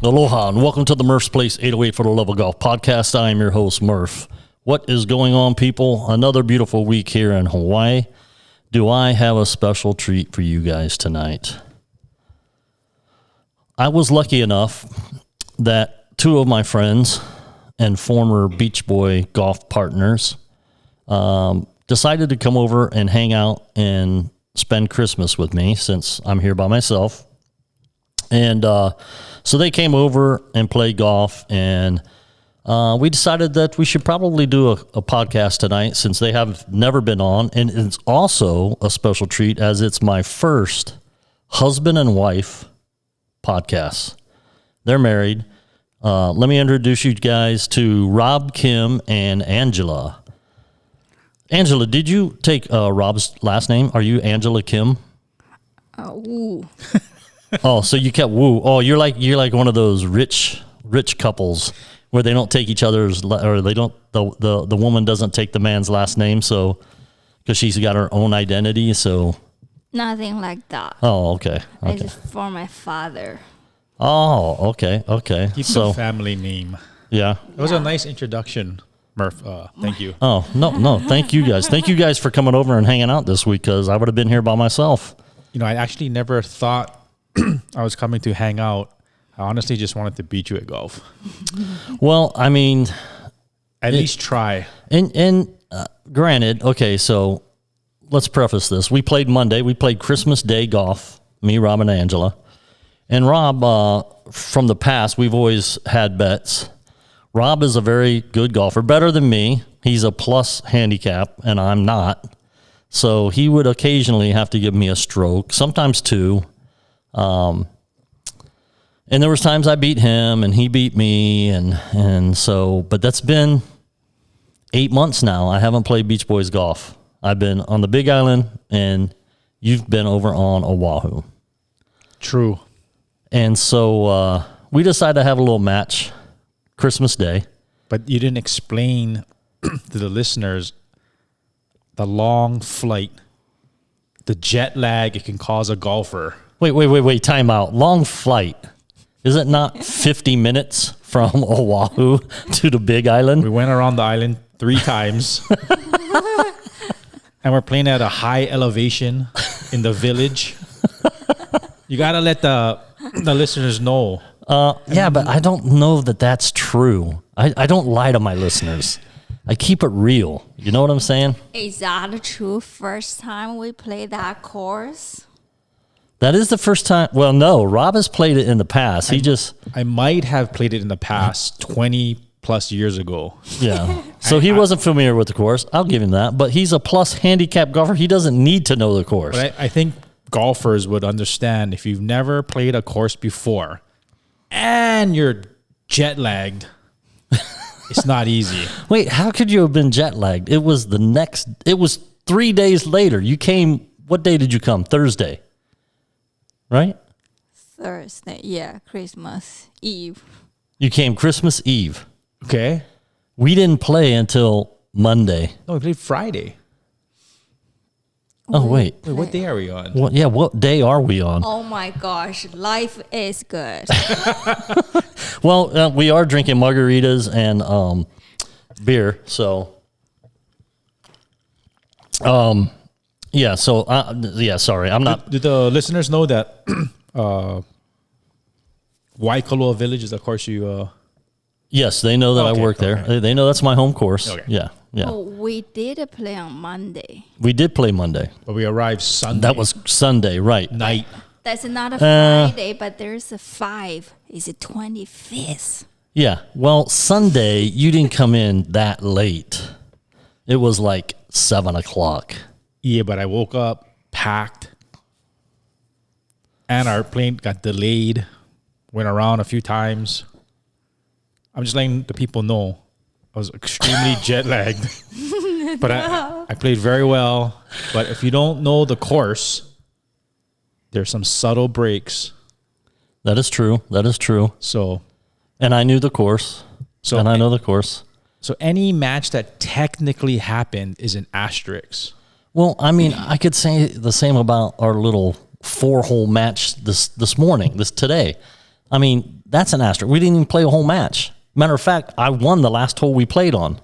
Aloha and welcome to the Murph's Place 808 for the Love of Golf podcast. I am your host, Murph. What is going on, people? Another beautiful week here in Hawaii. Do I have a special treat for you guys tonight? I was lucky enough that two of my friends and former Beach Boy golf partners decided to come over and hang out and spend Christmas with me since I'm here by myself. And so they came over and played golf, and we decided that we should probably do a podcast tonight since they have never been on. And it's also a special treat as it's my first husband and wife podcast. They're married. Let me introduce you guys to Rob, Kim, and Angela. Angela, did you take Rob's last name? Are you Angela Kim? Woo. Oh, so you kept Woo. Oh, you're like one of those rich couples where they don't take each other's, or they don't, the woman doesn't take the man's last name, so because she's got her own identity. So Nothing like that. oh, okay. It's for my father. Oh, okay. Keep So the family name. yeah. It was a nice introduction, Murph. Thank you. Oh no. Thank you guys. Thank you guys for coming over and hanging out this week because I would have been here by myself. You know, I actually never thought I was coming to hang out. I honestly just wanted to beat you at golf. Well, I mean, At least try. and granted, okay, so let's preface this. We played Monday. We played Christmas Day golf, me, Rob, and Angela. And Rob, from the past, we've always had bets. Rob is a very good golfer, better than me. He's a plus handicap, and I'm not. So he would occasionally have to give me a stroke, sometimes two. And there was times I beat him and he beat me, and so, but that's been 8 months now. I haven't played Beach Boys golf. I've been on the Big Island, and you've been over on Oahu. True. And so we decided to have a little match Christmas Day. But you didn't explain to the listeners the long flight, the jet lag it can cause a golfer. Wait, time out. Long flight. Is it not 50 minutes from Oahu to the Big Island? We went around the island 3 times. And we're playing at a high elevation in the village. You got to let the listeners know. Yeah, but I don't know that that's true. I don't lie to my listeners. I keep it real. You know what I'm saying? Is that true? First time we played that course? That is the first time. Well, no, Rob has played it in the past. I might have played it in the past 20 plus years ago. Yeah. So he wasn't familiar with the course. I'll give him that. But he's a plus handicap golfer. He doesn't need to know the course. But I think golfers would understand if you've never played a course before and you're jet lagged, it's not easy. Wait, how could you have been jet lagged? It was 3 days later. You came, what day did you come? Thursday. Right? Thursday, yeah, Christmas Eve. You came Christmas Eve. Okay. We didn't play until Monday. No, we played Friday. Oh, wait. Wait, what day are we on? What day are we on? Oh my gosh, life is good. Well, we are drinking margaritas and beer, so yeah. So sorry, I'm not. Did the listeners know that Waikoloa Village is the course you... Yes, they know that I Okay, work there. okay. They know that's my home course. Okay. Yeah. Oh, we did play on Monday. We did play Monday. But we arrived Sunday. That was Sunday, right? night. That's not a Friday, but there's a 5. It's the 25th. Yeah. Well, Sunday you didn't come in that late. It was like 7:00. Yeah, but I woke up, packed, and our plane got delayed. Went around a few times. I'm just letting the people know I was extremely jet lagged. But I played very well. But if you don't know the course, there's some subtle breaks. That is true. So And I knew the course. And I know the course. So any match that technically happened is an asterisk. Well, I mean, I could say the same about our little 4-hole match this morning, today. I mean, that's an asterisk. We didn't even play a whole match. Matter of fact, I won the last hole we played on.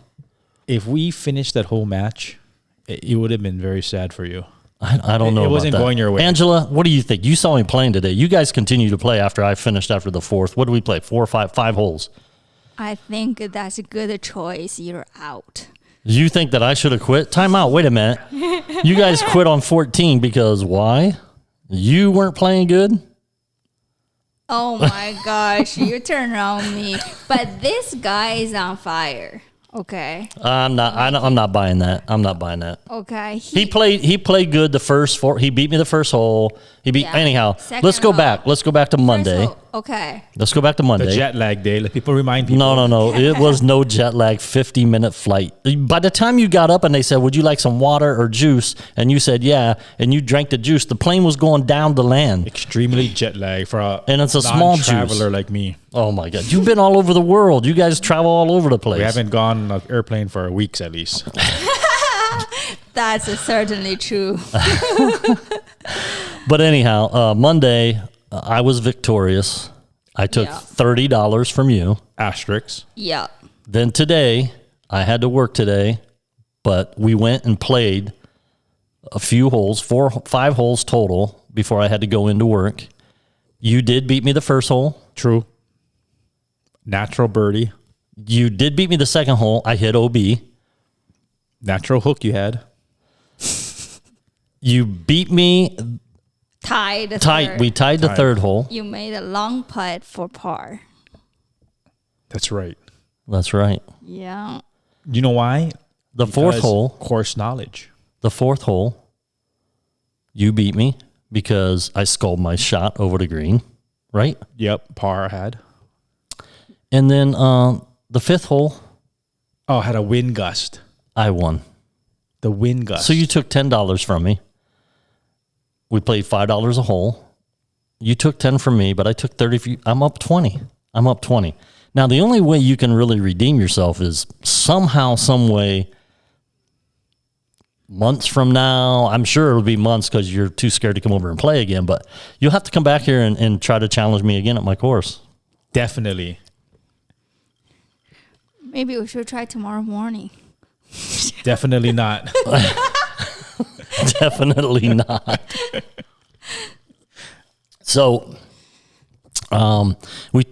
If we finished that whole match, it would have been very sad for you. I don't know. It wasn't about that. going your way. Angela, what do you think? You saw me playing today. You guys continue to play after I finished after the fourth. What do we play? 4 or 5 holes. I think that's a good choice. You're out. You think that I should have quit? Time out. Wait a minute. You guys quit on 14 because why? You weren't playing good? Oh my gosh, you turn on me. But this guy is on fire. Okay. I'm not buying that. I'm not buying that. Okay. He played good the first 4. He beat me the first hole. Anyhow. Second Let's go hole. back. Let's go back to Monday. Okay. Let's go back to Monday. The jet lag day. Let people remind people. No. It was no jet lag, 50-minute flight. By the time you got up and they said, would you like some water or juice? And you said, yeah. And you drank the juice. The plane was going down to land. Extremely jet lag for a And it's a small juice. traveler like me. Oh, my God. You've been all over the world. You guys travel all over the place. We haven't gone on an airplane for weeks at least. That's certainly true. But anyhow, Monday, I was victorious. I took Yeah. $30 from you. Asterisks. Yeah. Then today, I had to work today, but we went and played a few holes, 5 holes total before I had to go into work. You did beat me the first hole. True. Natural birdie. You did beat me the second hole. I hit OB. Natural hook you had. You beat me Tied. tight. We tied the Tied. third hole. You made a long putt for par. That's right. That's right. Yeah. You know why? The fourth Because hole. Course knowledge. The fourth hole, you beat me because I sculled my shot over the green, right? Yep. Par had. And then the fifth hole, Oh, had a wind gust. I won. The wind gust. So you took $10 from me. We played $5 a hole. You took 10 from me, but I took 30 from you. I'm up 20. Now, the only way you can really redeem yourself is somehow, some way, months from now. I'm sure it'll be months because you're too scared to come over and play again, but you'll have to come back here and try to challenge me again at my course. Definitely. Maybe we should try tomorrow morning. Definitely not. Definitely not. So, we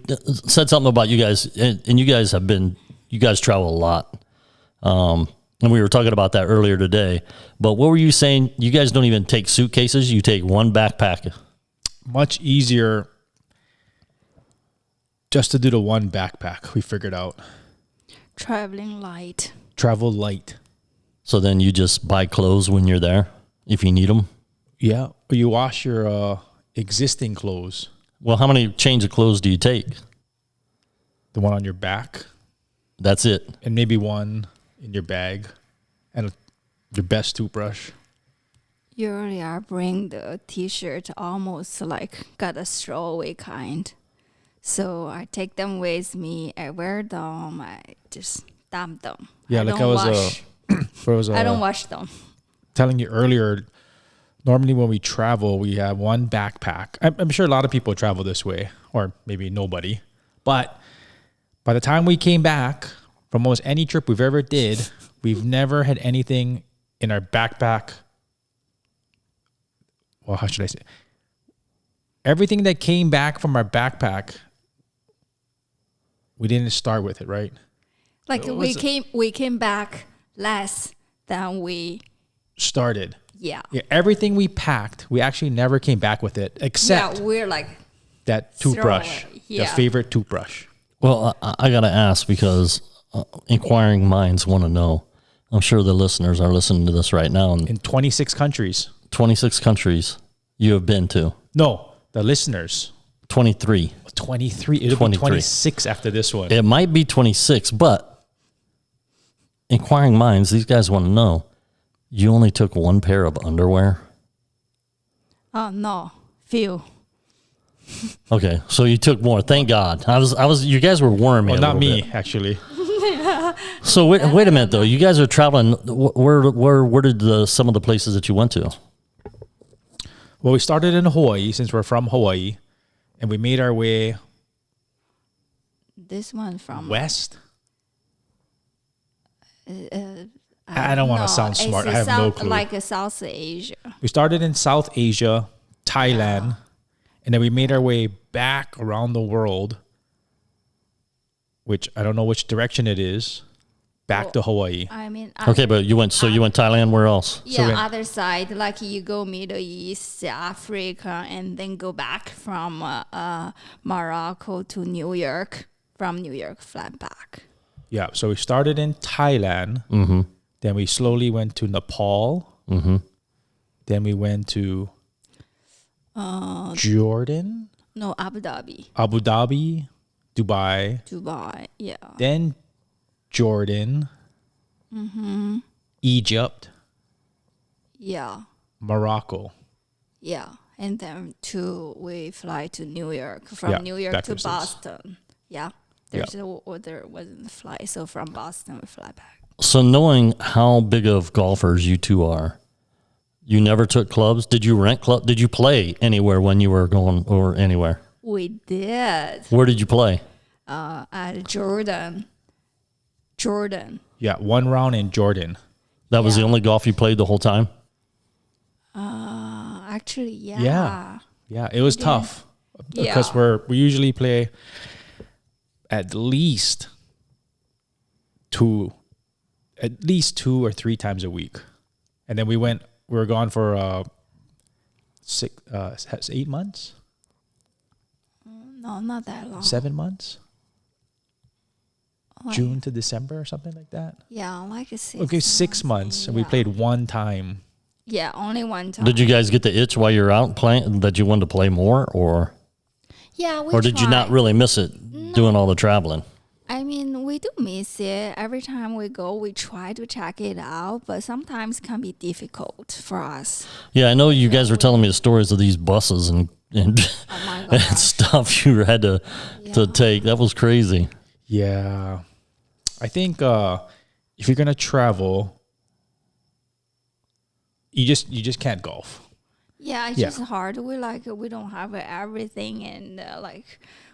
said something about you guys, and you guys travel a lot. And we were talking about that earlier today. But what were you saying? You guys don't even take suitcases. You take one backpack. Much easier just to do the one backpack. We figured out. Traveling light. Travel light. So then you just buy clothes when you're there if you need them. Yeah. Or you wash your existing clothes. Well, how many change of clothes do you take? The one on your back. That's it. And maybe one in your bag. And your best toothbrush. Usually I bring the t-shirt almost like got a throwaway kind. So I take them with me. I wear them. I just dump them. Yeah, I like don't I was I don't wash them. telling you earlier, normally when we travel, we have one backpack. I'm sure a lot of people travel this way, or maybe nobody. But by the time we came back from almost any trip we've ever did, we've never had anything in our backpack. Well, how should I say? Everything that came back from our backpack, we didn't start with it, right? Like we came back less than we Started. yeah. Yeah, everything we packed, we actually never came back with it, except Yeah, we're like that toothbrush, away. the Yeah. favorite toothbrush. Well, I got to ask because inquiring minds want to know. I'm sure the listeners are listening to this right now. And In 26 countries. 26 countries you have been to. No, the listeners. 23. 23. It'll 23. be 26 after this one. It might be 26, but inquiring minds, these guys want to know. You only took one pair of underwear? oh no, few. Okay, so you took more. Thank God. I was. You guys were warming me. Well, a not little me, bit. actually. So wait a minute though. You guys are traveling. Where did some of the places that you went to? Well, we started in Hawaii since we're from Hawaii, and we made our way This one from West. I I don't want to sound it's smart. a I have no South- clue. Like a South Asia. We started in South Asia, Thailand, and then we made our way back around the world, which I don't know which direction it is, back to Hawaii. I mean, Okay, but you went Thailand. Where else? yeah, when- other side, like you go Middle East, Africa, and then go back from Morocco to New York. From New York, fly back. Yeah, so we started in Thailand. Mm-hmm. Then we slowly went to Nepal. Mm-hmm. Then we went to Jordan, No, Abu Dhabi, Abu Dhabi, Dubai, Dubai. Yeah. then Jordan, Egypt, Yeah. Morocco. Yeah. And then we fly to New York. From Yeah, New York back to to the States. Boston. Yeah. There wasn't a flight. So from Boston, we fly back. So knowing how big of golfers you two are, you never took clubs. Did you rent club? Did you play anywhere when you were going or anywhere? We did. Where did you play? At Jordan. Yeah, one round in Jordan. That was the Yeah. only golf you played the whole time? Actually, yeah. Yeah. Yeah, it was tough because Yeah. we usually play at least two or three times a week, and then we were gone for 8 months, No, not that long. 7 months, June to December or something like that. Yeah, like a 6. Okay, 6 months, and we Yeah. played one time. Yeah, only one time. Did you guys get the itch while you were out playing that you wanted to play more, or did you not tried. really miss it doing all the traveling? I mean, we do miss it. Every time we go, we try to check it out, but sometimes can be difficult for us. Yeah, I know you guys were telling me the stories of these buses and Oh my and gosh. stuff you had to take. That was crazy. Yeah, I think if you're gonna travel, you just can't golf. Yeah, it's Yeah. just hard. We don't have everything, and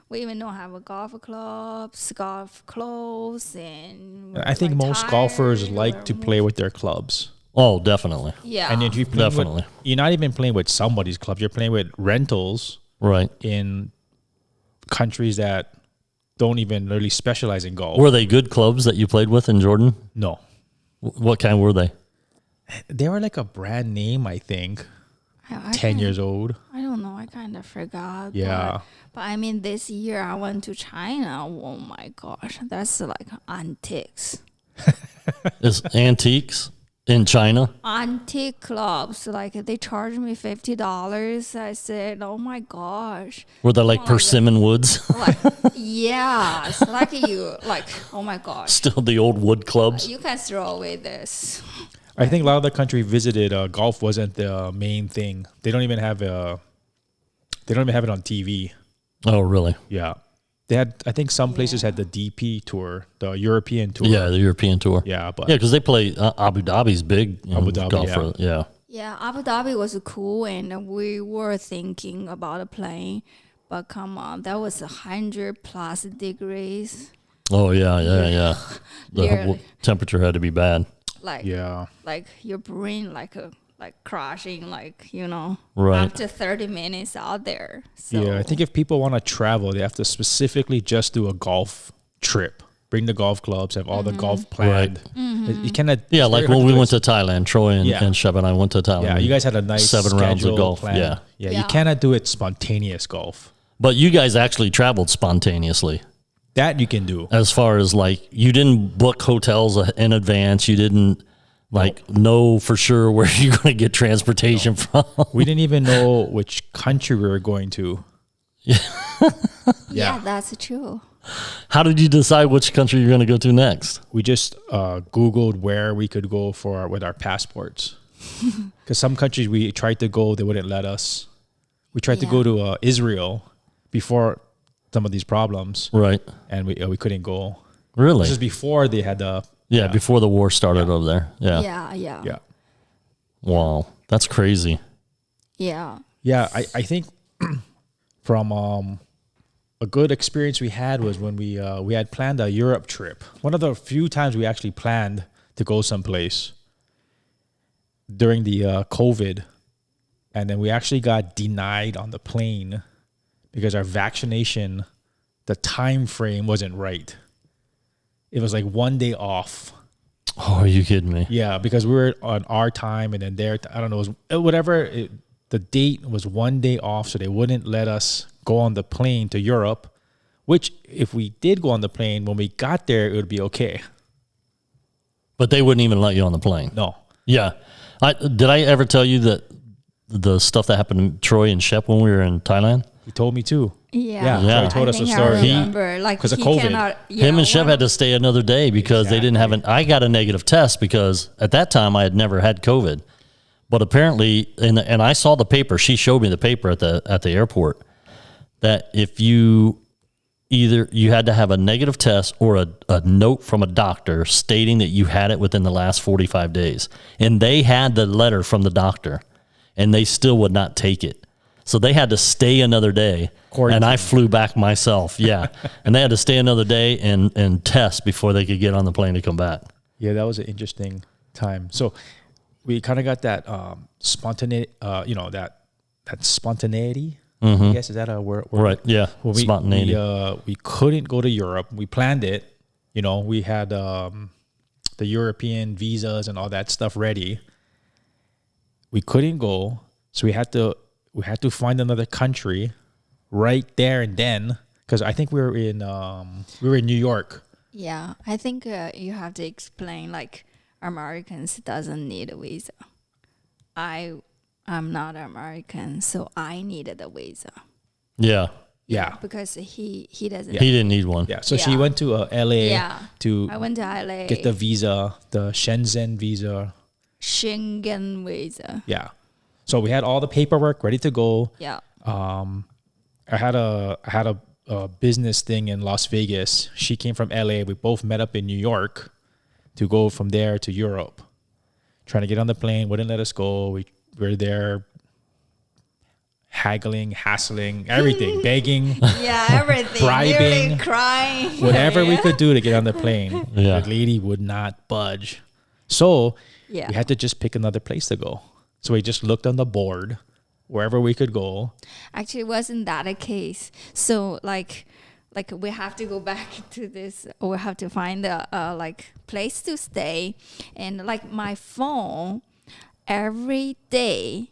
we even don't have a golf clubs, golf clothes, and I think we're most golfers tired, like we're to play with their clubs. Oh, definitely. Yeah, And if you play Definitely. you're not even playing with somebody's club. You're playing with rentals Right. in countries that don't even really specialize in golf. Were they good clubs that you played with in Jordan? No, What kind were they? they were like a brand name. I think I 10 kinda- years old. I don't know. I kind of forgot. Yeah. But I mean, this year I went to China. Oh my gosh, that's like antiques. Is antiques in China? Antique clubs, like they charged me $50. I said, "Oh my gosh!" Were they like Oh, persimmon woods? Like, yeah, it's like oh my gosh, Still the old wood clubs? you can throw away this. I think a lot of the country visited, golf wasn't the main thing. They don't even have it on TV. Oh, really? Yeah, they had. I think some places had the DP tour, the European tour. Yeah, the European tour. Yeah, but Yeah, because they play Abu Dhabi's big. Abu Dhabi, golfer. Yeah. Yeah, Abu Dhabi was cool, and we were thinking about playing, but come on, that was 100+ degrees. Oh, yeah. The Barely. temperature had to be bad. Like, yeah. like your brain, like crashing, Right. after 30 minutes out there. So, Yeah, I think if people want to travel, they have to specifically just do a golf trip. Bring the golf clubs, have all the golf planned. You cannot. Yeah, it's like very when hard we to do went it. to Thailand, Troy and Shep and I went to Thailand. Yeah, you guys had a nice 7 rounds of schedule golf. planned. Yeah. You Yeah. cannot do it spontaneous golf. But you guys actually traveled spontaneously. That you can do. As far as like, you didn't book hotels in advance. You didn't know for sure where you're going to get transportation from. We didn't even know which country we were going to. yeah, that's true. How did you decide which country you're going to go to next? We just Googled where we could go with our passports. Because some countries we tried to go, they wouldn't let us. We tried to go to Israel before some of these problems, Right. and we couldn't go. Really? This is before they had the Before the war started over there. Yeah. Yeah. Wow. That's crazy. Yeah. Yeah, I think from a good experience we had was when we had planned a Europe trip. One of the few times we actually planned to go someplace during the COVID, and then we actually got denied on the plane because our vaccination, the time frame wasn't right. It was like 1 day off. Oh, are you kidding me? Yeah, because we were on our time and then I don't know, it was whatever. The date was 1 day off, so they wouldn't let us go on the plane to Europe, which if we did go on the plane, when we got there, it would be okay. But they wouldn't even let you on the plane. No. Yeah. Did I ever tell you that the stuff that happened to Troy and Shep when we were in Thailand? He told me too. Yeah, Yeah. He told I us the think story. I remember, like 'cause of he COVID. cannot- Him and Shep one- had to stay another day because they didn't have I got a negative test because at that time I had never had COVID. But apparently, and I saw the paper. She showed me the paper at the airport that if you had to have a negative test or a note from a doctor stating that you had it within the last 45 days. And they had the letter from the doctor and they still would not take it. So they had to stay another day. Quarantine. And I flew back myself. Yeah. And they had to stay another day and test before they could get on the plane to come back. Yeah, that was an interesting time. So we kind of got that spontaneity, that spontaneity. I guess, is that a word? Right. Yeah. Well, Spontaneity. we couldn't go to Europe. We planned it. We had the European visas and all that stuff ready. We couldn't go, so we had to find another country right there and then, because I think we were in New York. Yeah, I think you have to explain, like, Americans doesn't need a visa. I'm not American, so I needed a visa. Yeah. Yeah. Because he doesn't. He didn't need one. Yeah. So she Yeah. went to LA Yeah. to I went to LA. get the visa, the Shenzhen visa. Schengen visa. Yeah. So we had all the paperwork ready to go. Yeah. I had a business thing in Las Vegas. She came from LA. We both met up in New York to go from there to Europe. Trying to get on the plane, wouldn't let us go. We were there haggling, hassling, everything, begging, Yeah, everything. Bribing. Nearly crying. whatever we could do to get on the plane. Yeah. The lady would not budge. So Yeah. we had to just pick another place to go. So we just looked on the board wherever we could go. Actually, wasn't that a case? So like we have to go back to this, or we have to find a like place to stay, and like my phone, every day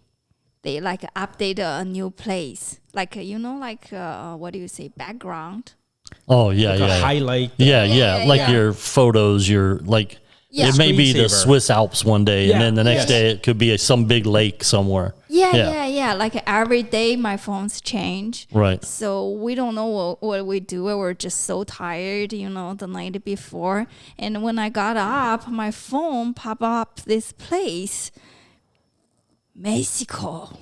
they like update a new place, like what do you say, background? Oh, yeah. Like Yeah. a highlight. Yeah. Like yeah. your photos, Yeah. it may be the Screensaver. Swiss Alps one day, Yeah, and then the next yes. day it could be some big lake somewhere. Yeah. Like every day my phones change. Right. So we don't know what we do. We're just so tired, the night before. And when I got up, my phone popped up this place, Mexico.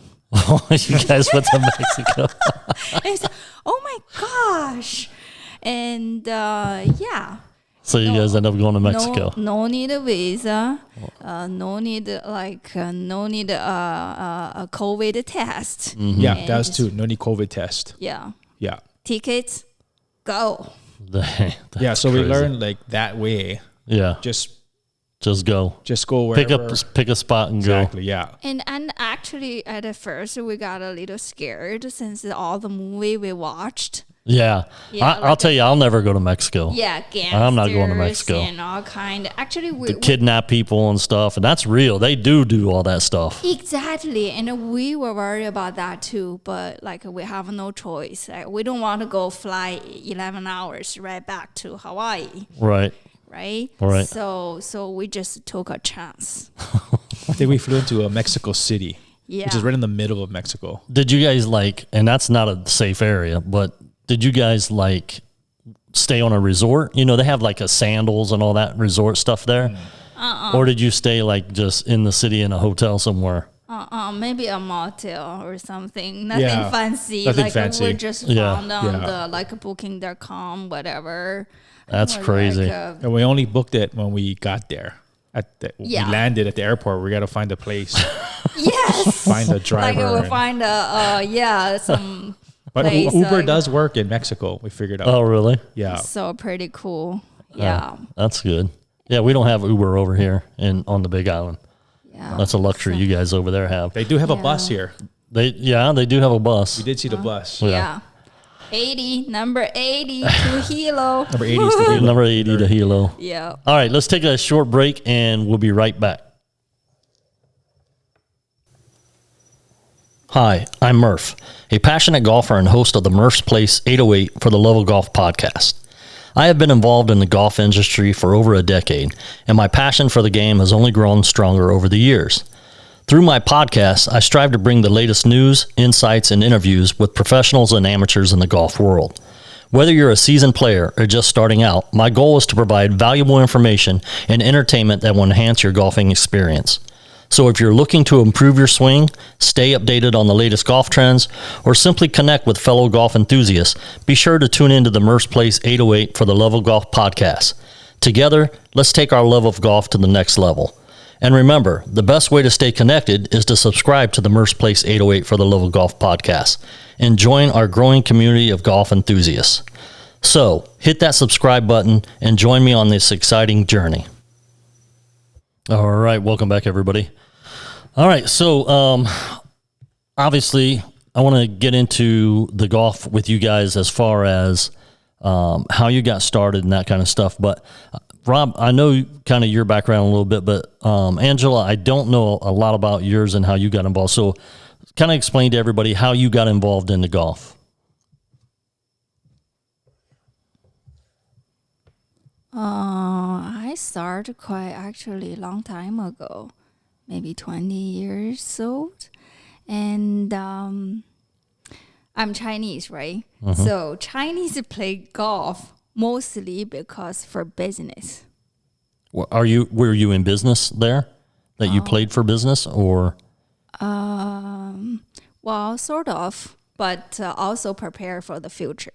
You guys went to Mexico. And I said, oh my gosh. And yeah. So you guys end up going to Mexico. No need a visa. No need a COVID test. Yeah, And that was too. No need COVID test. Yeah. Yeah. Tickets, go. Yeah. So we crazy. learned like that way. Yeah. Just go. go wherever. Pick a spot and Exactly. Yeah. And actually, at first, we got a little scared since all the movie we watched. go. Yeah. Yeah, I'll tell you, I'll never go to Mexico. Yeah, gangsters I'm not going to Mexico. and all kind. Actually, we Kidnap people and stuff, and that's real. They do all that stuff. exactly, and we were worried about that too. But like, we have no choice. We don't want to go fly 11 hours right back to Hawaii, Right. right? Right. So we just took a chance. I think we flew into Mexico City, Yeah. which is right in the middle of Mexico. Did you guys and that's not a safe area, but did you guys stay on a resort? They have like a Sandals and all that resort stuff there. Or did you stay just in the city in a hotel somewhere? Maybe a motel or something. Nothing Yeah, fancy. nothing like fancy. we just Yeah. found on Yeah. the booking.com, whatever. That's Or crazy. And we only booked it when we got there. Yeah. We landed at the airport. We got to find a place, yes. find a driver. Like we'll and- find some But place. Uber does work in Mexico. We figured out. Oh, really? Yeah. So pretty cool. Yeah. That's good. Yeah, we don't have Uber over here on the Big Island. Yeah. That's a luxury you guys over there have. They do have a bus here. They do have a bus. We did see the bus. Yeah. 80, number 80 to Hilo. Number 80 is the Hilo. Number 80 to Hilo. Yeah. All right, let's take a short break and we'll be right back. Hi, I'm Murph, a passionate golfer and host of the Murph's Place 808 for the Love of Golf podcast. I have been involved in the golf industry for over a decade, and my passion for the game has only grown stronger over the years. Through my podcast, I strive to bring the latest news, insights, and interviews with professionals and amateurs in the golf world. Whether you're a seasoned player or just starting out, my goal is to provide valuable information and entertainment that will enhance your golfing experience. So if you're looking to improve your swing, stay updated on the latest golf trends, or simply connect with fellow golf enthusiasts, be sure to tune into the Murph's Place 808 for the Love of Golf podcast. Together, let's take our love of golf to the next level. And remember, the best way to stay connected is to subscribe to the Murph's Place 808 for the Love of Golf podcast and join our growing community of golf enthusiasts. So, hit that subscribe button and join me on this exciting journey. All right, welcome back, everybody. All right, so obviously, I want to get into the golf with you guys as far as how you got started and that kind of stuff. But Rob, I know kind of your background a little bit, but Angela, I don't know a lot about yours and how you got involved. So kind of explain to everybody how you got involved in the golf. I started quite actually a long time ago, maybe 20 years old. And I'm Chinese, right? So Chinese play golf mostly because for business. Were you in business there? That you played for business, or? Well, sort of, but also prepare for the future.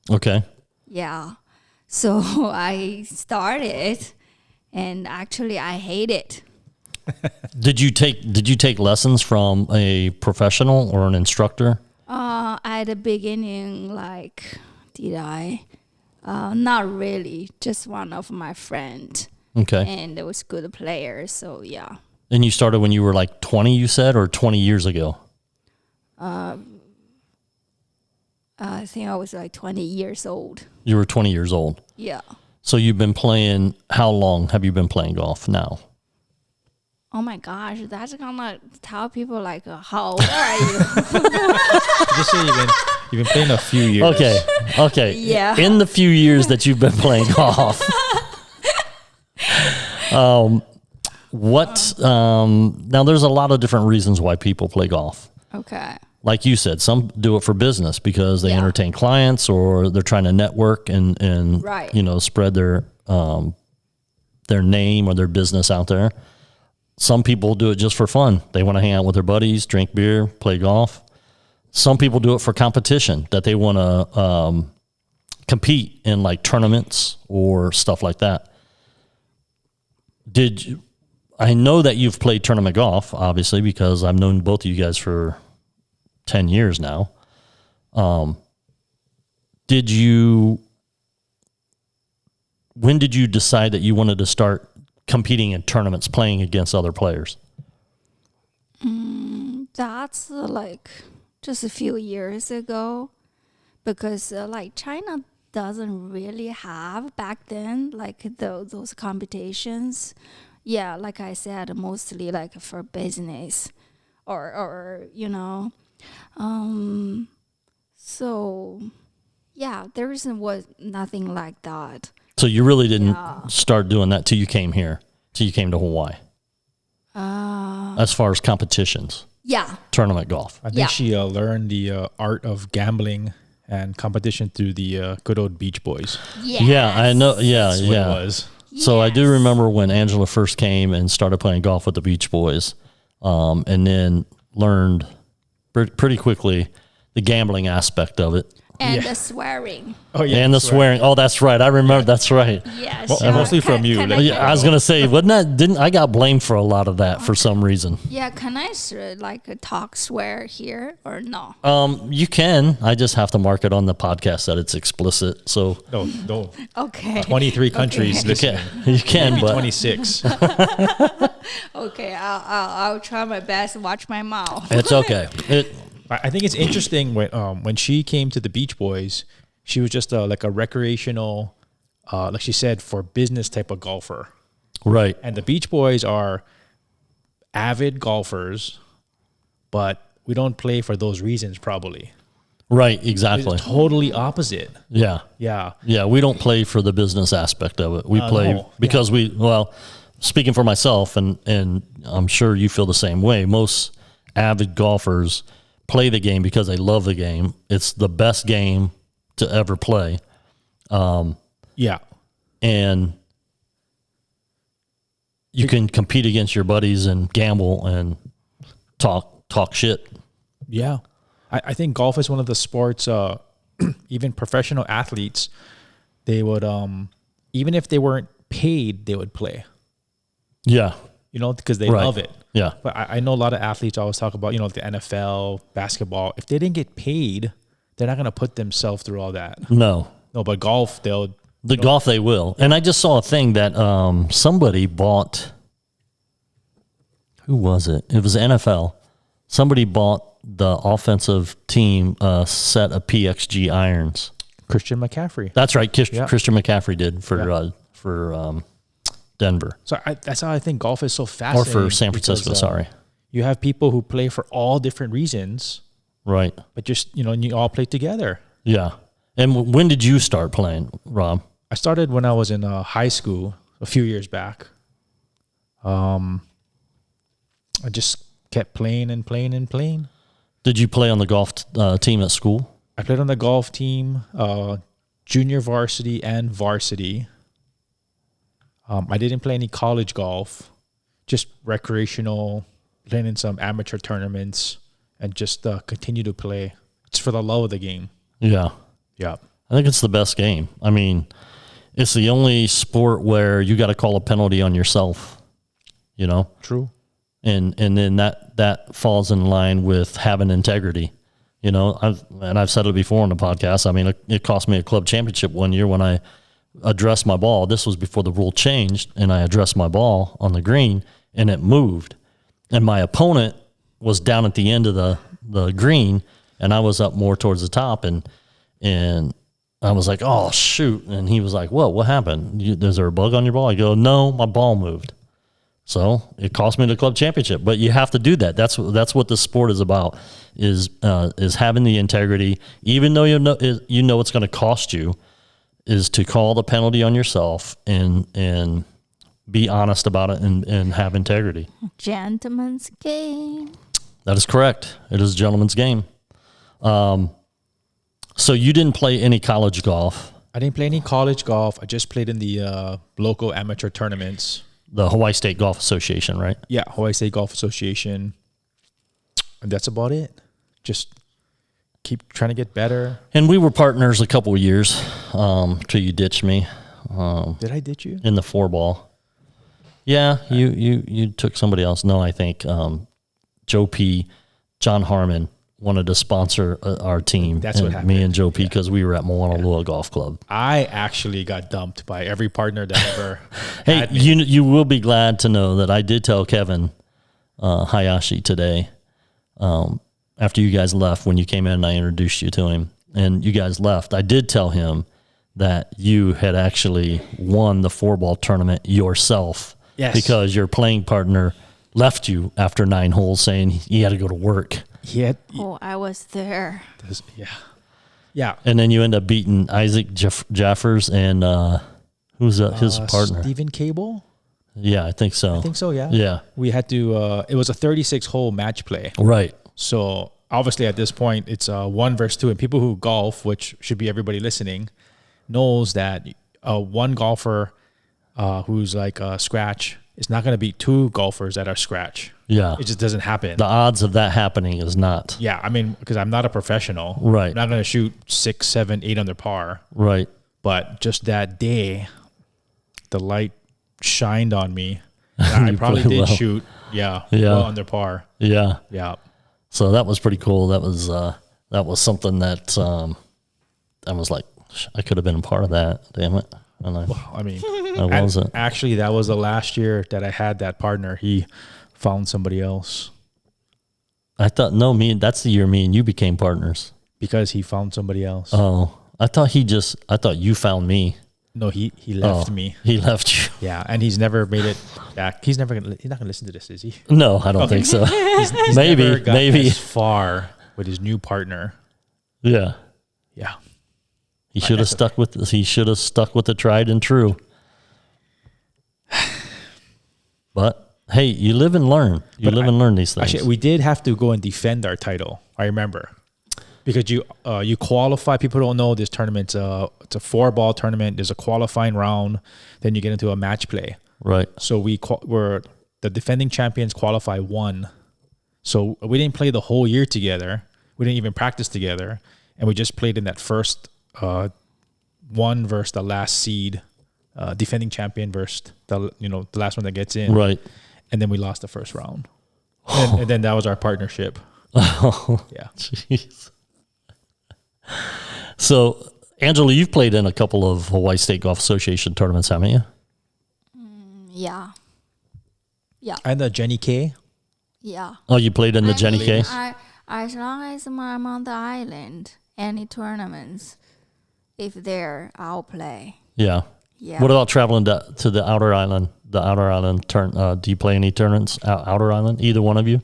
Okay. Yeah. So I started, and actually I hate it. Did you take lessons from a professional or an instructor? At the beginning, did I? Not really. Just one of my friends. Okay. And it was good player. So yeah. And you started when you were like 20, you said, or 20 years ago? I think I was like 20 years old. You were 20 years old. Yeah. So you've been playing, how long have you been playing golf now? Oh my gosh, that's gonna tell people how old are you? Just say you've been playing a few years. Okay. Yeah. In the few years that you've been playing golf, now there's a lot of different reasons why people play golf. Okay. Like you said, some do it for business because they entertain clients, or they're trying to network and Right. Spread their name or their business out there. Some people do it just for fun. They want to hang out with their buddies, drink beer, play golf. Some people do it for competition, that they want to compete in like tournaments or stuff like that. I know that you've played tournament golf, obviously, because I've known both of you guys for 10 years now. When did you decide that you wanted to start competing in tournaments, playing against other players? That's just a few years ago, because China doesn't really have back then those competitions. Yeah, like I said, mostly for business or so yeah, there was nothing like that. So you really didn't start doing that till you came here, till you came to Hawaii? As far as competitions? Yeah. Tournament golf? I think she learned the art of gambling and competition through the good old Beach Boys. Yes. Yeah, I know. Yeah, That's what it was. So I do remember when Angela first came and started playing golf with the Beach Boys, and then learned pretty quickly the gambling aspect of it. And the swearing. Oh yeah, and the swearing. Oh, that's right. I remember. That's right. Yeah, Well, sure. mostly from you, Can like- Yeah, I was gonna say, wasn't that? Didn't I got blamed for a lot of that for some reason? Yeah, can I talk swear here or no? You can. I just have to mark it on the podcast that it's explicit. So No. Okay. 23 countries you listening. can. You can, Maybe but 26. Okay, I'll try my best. Watch my mouth. it's okay. I think it's interesting when she came to the Beach Boys, she was just like a recreational, like she said, for business type of golfer. Right. And the Beach Boys are avid golfers, but we don't play for those reasons probably. Right. Exactly. It's totally opposite. Yeah. Yeah. Yeah. We don't play for the business aspect of it. We play no. because speaking for myself, and I'm sure you feel the same way. Most avid golfers play the game because they love the game. It's the best game to ever play. Yeah. And you can compete against your buddies and gamble and talk shit. Yeah. I think golf is one of the sports, even professional athletes, they would, even if they weren't paid, they would play, Yeah. because they Right. love it. Yeah. But I know a lot of athletes always talk about, the NFL, basketball. If they didn't get paid, they're not going to put themselves through all that. No. No, but golf, they'll. The golf they will. And I just saw a thing that somebody bought. Who was it? It was NFL. Somebody bought the offensive team a set of PXG irons. Christian McCaffrey. That's right. Yeah. Christian McCaffrey did for Denver So that's how I think golf is so or fascinating. for San Francisco. because, Sorry. You have people who play for all different reasons, Right. but just, and you all play together. Yeah. And when did you start playing, Rob? I started when I was in high school a few years back. I just kept playing and playing and playing. Did you play on the golf team at school? I played on the golf team, junior varsity and varsity. I didn't play any college golf, just recreational, playing in some amateur tournaments, and just continue to play. It's for the love of the game. Yeah. Yeah. I think it's the best game. I mean, it's the only sport where you got to call a penalty on yourself, True. and then that falls in line with having integrity. I've said it before on the podcast. I mean, it cost me a club championship one year when I addressed my ball. This was before the rule changed, and I addressed my ball on the green, and it moved. And my opponent was down at the end of the green, and I was up more towards the top, and I was like, oh, shoot. And he was like, what happened? Is there a bug on your ball? I go, no, my ball moved. So it cost me the club championship, but you have to do that. That's what the sport is about, is having the integrity, even though you know it's going to cost you, is to call the penalty on yourself and be honest about it and have integrity. Gentleman's game. That is correct. It is a gentleman's game. So you didn't play any college golf. I didn't play any college golf. I just played in the local amateur tournaments. The Hawaii State Golf Association, right? Yeah, Hawaii State Golf Association. And that's about it. Just keep trying to get better. And we were partners a couple of years till you ditched me Did I ditch you? in the 4-ball. Yeah, you took somebody else. No, I think Joe P. John Harmon wanted to sponsor our team. That's what Me happened. and Joe P. because we were at Moana Lua Golf Club. I actually got dumped by every partner that ever Hey, had me. you will be glad to know that I did tell Kevin Hayashi today, after you guys left, when you came in and I introduced you to him, and you guys left, I did tell him that you had actually won the 4-ball tournament yourself. Yes. Because your playing partner left you after 9 holes saying he had to go to work. Oh, I was there. Yeah. And then you end up beating Isaac Jaffers and who's his partner? Stephen Cable? Yeah, I think so. I think so, yeah. Yeah. We had to, it was a 36-hole match play. Right. So obviously at this point, it's 1 versus 2. And people who golf, which should be everybody listening, knows that one golfer who's like a scratch, it's not going to be two golfers that are scratch. Yeah. It just doesn't happen. The odds of that happening is not. Yeah, I mean, because I'm not a professional. Right. I'm not going to shoot 6, 7, 8 under par. Right. But just that day, the light shined on me. I probably played did well. shoot, Yeah. well under par. Yeah. Yeah. So that was pretty cool. That was something that I was like, I could have been a part of that. Damn it. And I mean, I wasn't. actually, that was the last year that I had that partner. He found somebody else I thought, that's the year me and you became partners. because he found somebody else. Oh, I thought you found me. No, he left Oh, me. He left you. Yeah, and he's never made it back. He's not gonna listen to this, is he? No, I don't think so. He's Maybe, never got maybe. as far with his new partner. Yeah. Yeah. He should have stuck with the tried and true. But hey, you live and learn. You live and learn these things. Actually, we did have to go and defend our title. I remember because you qualify. People don't know this tournament. It's a 4-ball tournament. There's a qualifying round. Then you get into a match play. Right. So we're the defending champions qualify 1. So we didn't play the whole year together. We didn't even practice together, and we just played in that first one versus the last seed, defending champion versus the last one that gets in. Right. And then we lost the first round, and then that was our partnership. Oh, Yeah. jeez. So, Angela, you've played in a couple of Hawaii State Golf Association tournaments, haven't you? Yeah. Yeah. And Jenny K. Yeah. Oh, you played in the Jenny K? As long as I'm on the island, any tournaments, if there, I'll play. Yeah. Yeah. What about traveling to the outer island? The outer island do you play any tournaments outer island? Either one of you?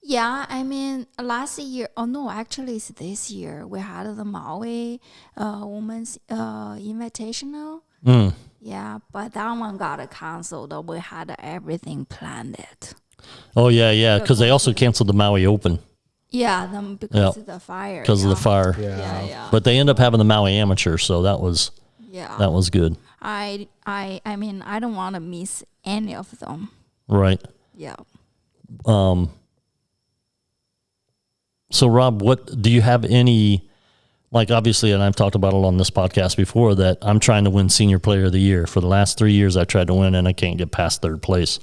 Yeah, I mean, last year, actually it's this year, we had the Maui Women's Invitational. Yeah, but that one got canceled. We had everything planned it. Oh, yeah, because they also canceled the Maui Open. Yeah, because of the fire. Because of the fire. Yeah. But they end up having the Maui Amateur, so that was good. I mean, I don't want to miss any of them. Right. Yeah. So, Rob, what do you have any, like, obviously, and I've talked about it on this podcast before, that I'm trying to win Senior Player of the Year. For the last 3 years, I tried to win, and I can't get past third place.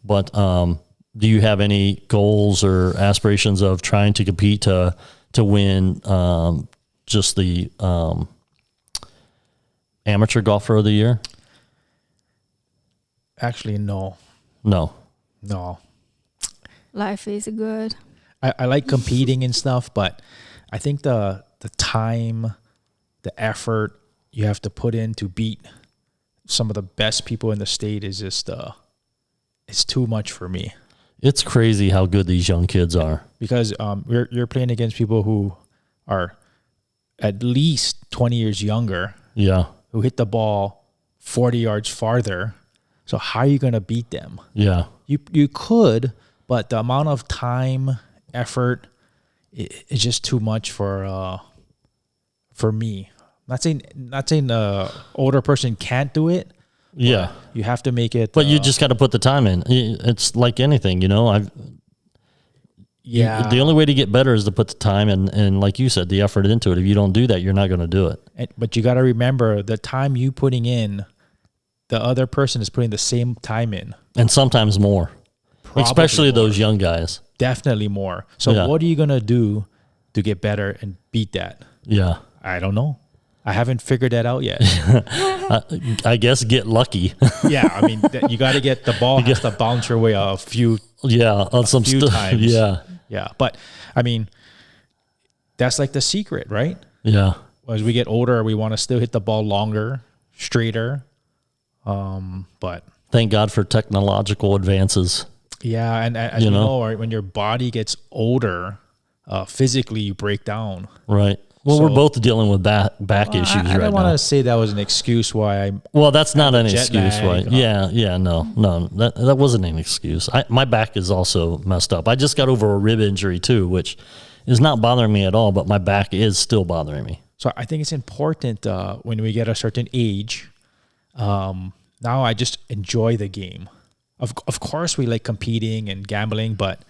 But do you have any goals or aspirations of trying to compete to win just the Amateur Golfer of the Year? Actually, no. Life is good. I like competing and stuff, but I think the time, the effort you have to put in to beat some of the best people in the state is just it's too much for me. It's crazy how good these young kids are. Because you're playing against people who are at least 20 years younger. Yeah. Who hit the ball 40 yards farther. So how are you going to beat them? Yeah. You could, but the amount of time, effort, it's just too much for me. Not saying older person can't do it. Yeah. You have to make it. But you just got to put the time in. It's like anything, the only way to get better is to put the time and like you said, the effort into it. If you don't do that, you're not going to do it. But you got to remember the time you putting in, the other person is putting the same time in. And sometimes more. Probably especially more. Those young guys. Definitely more. So what are you going to do to get better and beat that? Yeah. I don't know. I haven't figured that out yet. I guess get lucky. Yeah, I mean, you got to get the ball has to bounce your way a few. Yeah, on some few stuff. times. Yeah, but I mean, that's like the secret, right? Yeah. As we get older, we want to still hit the ball longer, straighter. But thank God for technological advances. Yeah, and as you know, right, when your body gets older, physically you break down. Right. Well, we're both dealing with back issues right now. I don't want to say that was an excuse why I. Well, that's not an excuse. Why? Lag. Yeah. No, that wasn't an excuse. My back is also messed up. I just got over a rib injury too, which is not bothering me at all, but my back is still bothering me. So I think it's important when we get a certain age, now I just enjoy the game. Of course, we like competing and gambling, but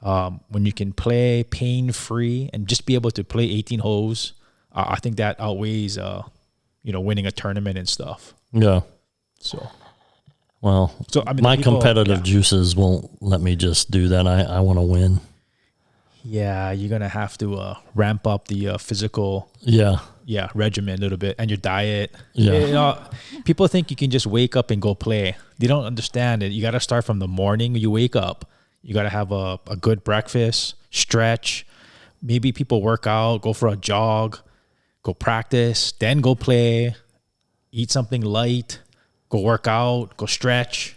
when you can play pain free and just be able to play 18 holes, I think that outweighs winning a tournament and stuff. Yeah. So I mean, my competitive juices won't let me just do that. I want to win. Yeah, you're gonna have to ramp up the physical regimen a little bit, and your diet. Yeah. People think you can just wake up and go play. They don't understand it. You got to start from the morning you wake up. You got to have a good breakfast, stretch. Maybe people work out, go for a jog, go practice, then go play, eat something light, go work out, go stretch.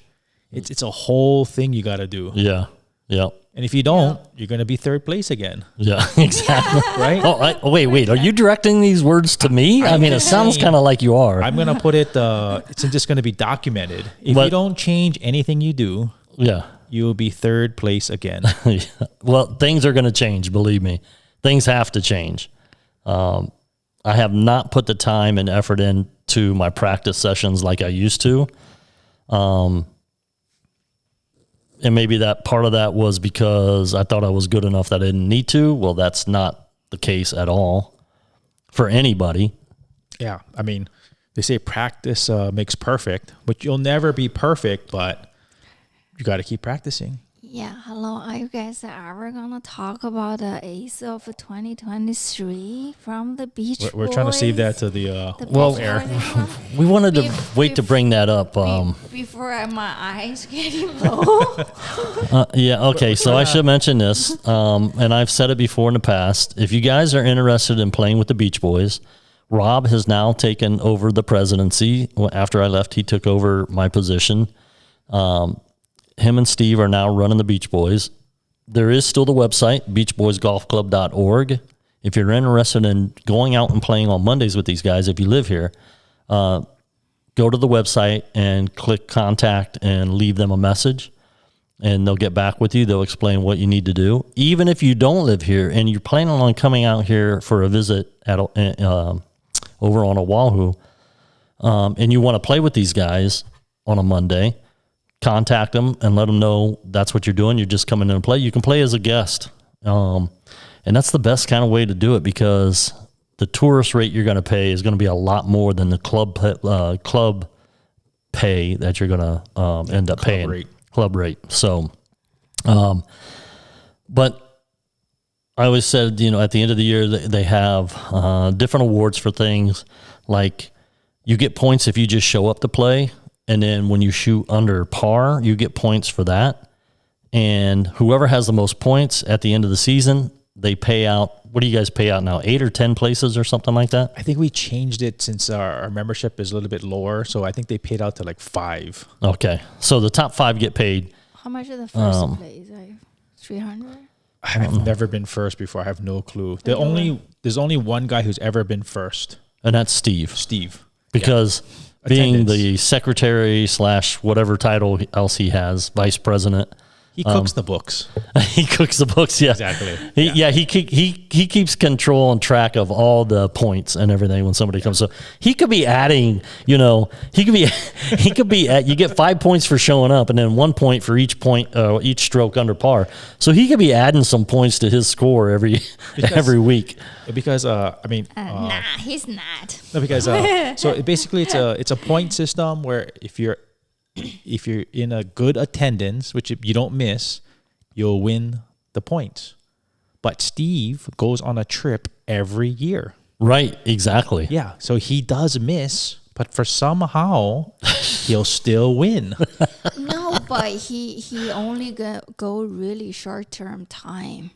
It's a whole thing you got to do. Yeah. Yeah. And if you don't, you're going to be third place again. Yeah, exactly. Right? Wait. Are you directing these words to me? I mean, it sounds kind of like you are. I'm going to put it, it's just going to be documented. If you don't change anything you do, you'll be third place again. Well, things are going to change, believe me. Things have to change. I have not put the time and effort into my practice sessions like I used to. And maybe that part of that was because I thought I was good enough that I didn't need to. Well, that's not the case at all for anybody. Yeah. I mean, they say practice makes perfect, but you'll never be perfect, but you got to keep practicing. Yeah, hello. Are you guys ever gonna talk about the Ace of 2023 from the Beach We're trying to save that to the air. We wanted to wait to bring that up. Before my eyes getting low. Okay. So I should mention this, and I've said it before in the past. If you guys are interested in playing with the Beach Boys, Rob has now taken over the presidency. After I left, he took over my position. Him and Steve are now running the Beach Boys. There is still the website, beachboysgolfclub.org. If you're interested in going out and playing on Mondays with these guys, if you live here, go to the website and click contact and leave them a message, and they'll get back with you. They'll explain what you need to do. Even if you don't live here and you're planning on coming out here for a visit at over on Oahu, and you want to play with these guys on a Monday, contact them and let them know that's what you're doing. You're just coming in and play. You can play as a guest. And that's the best kind of way to do it, because the tourist rate you're going to pay is going to be a lot more than the club pay that you're going to end up paying. Club rate. So, but I always said, at the end of the year, they have different awards for things. Like, you get points if you just show up to play. And then when you shoot under par, you get points for that. And whoever has the most points at the end of the season, they pay out. What do you guys pay out now? 8 or 10 places or something like that? I think we changed it since our membership is a little bit lower. So I think they paid out to like 5. Okay. So the top 5 get paid. How much is the first place? Like 300? I've never been first before. I have no clue. There's only one guy who's ever been first. And that's Steve. Because being the secretary / whatever title else he has, vice president, he cooks the books. He cooks the books. Yeah, exactly. He keeps control and track of all the points and everything when somebody comes. So he could be adding. He could be you get 5 points for showing up, and then 1 point for each stroke under par. So he could be adding some points to his score every week. Because nah, he's not. No, because so basically it's a point system where if you're in a good attendance, which you don't miss, you'll win the points. But Steve goes on a trip every year. Right, exactly. Yeah, so he does miss, but for somehow he'll still win. No, but he only go really short-term time.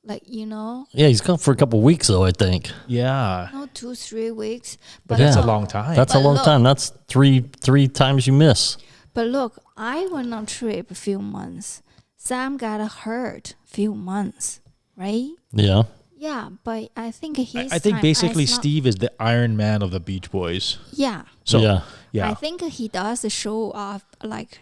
Yeah, he's gone for a couple of weeks though, I think. Yeah. No, 2-3 weeks. But that's a long time. That's a long time. That's three times you miss. But look, I went on trip a few months. Sam got hurt few months, right? Yeah. Yeah, but I think I think basically Steve is the Iron Man of the Beach Boys. Yeah. So yeah. I think he does show off,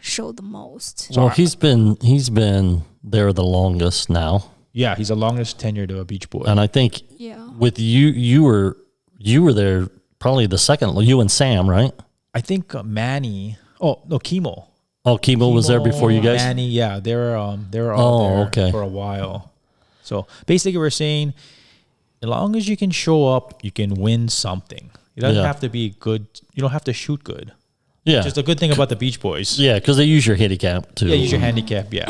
show the most. Well, he's been there the longest now. Yeah, he's the longest tenured to a Beach Boy. And I think with you were there probably the second. You and Sam, right? I think Manny Oh no, Chemo. Oh, Chemo was there before you guys? Manny, yeah, they were all there okay. for a while. So basically, we're saying, as long as you can show up, you can win something. It doesn't Yeah. have to be good. You don't have to shoot good. Yeah. Just a good thing about the Beach Boys. Yeah, because they use your handicap too. Yeah, use your handicap. Yeah.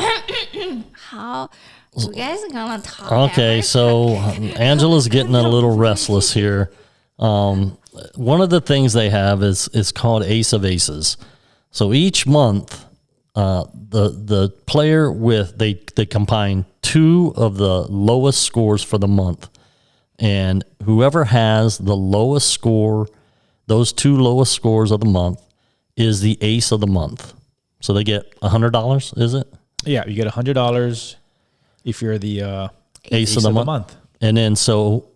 How you guys gonna talk? Okay, so Angela's getting a little restless here. One of the things they have is called Ace of Aces. So each month, the player they combine two of the lowest scores for the month, and whoever has the lowest score, those two lowest scores of the month, is the ace of the month. So they get $100. Is it? Yeah, you get $100 if you're the Ace of the month. And then so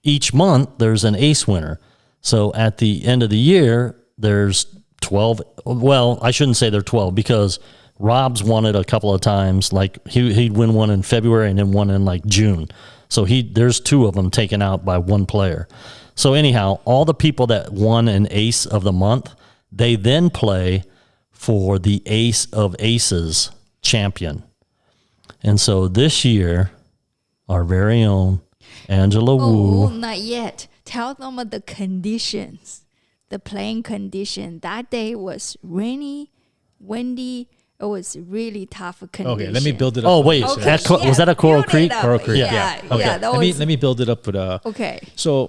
each month there's an ace winner. So at the end of the year, there's 12. Well, I shouldn't say they're 12 because Rob's won it a couple of times. Like he'd win one in February and then one in like June. So there's two of them taken out by one player. So anyhow, all the people that won an ace of the month, they then play for the Ace of Aces champion. And so this year, our very own Angela Oh, Wu. not yet. Tell them the conditions, the playing condition. That day was rainy, windy. It was really tough condition. Okay, let me build it up. Oh, wait. Okay, Was that a Coral build it Creek? up. Coral Creek. Yeah, Okay. yeah, that let me was- let me build it up with Okay. So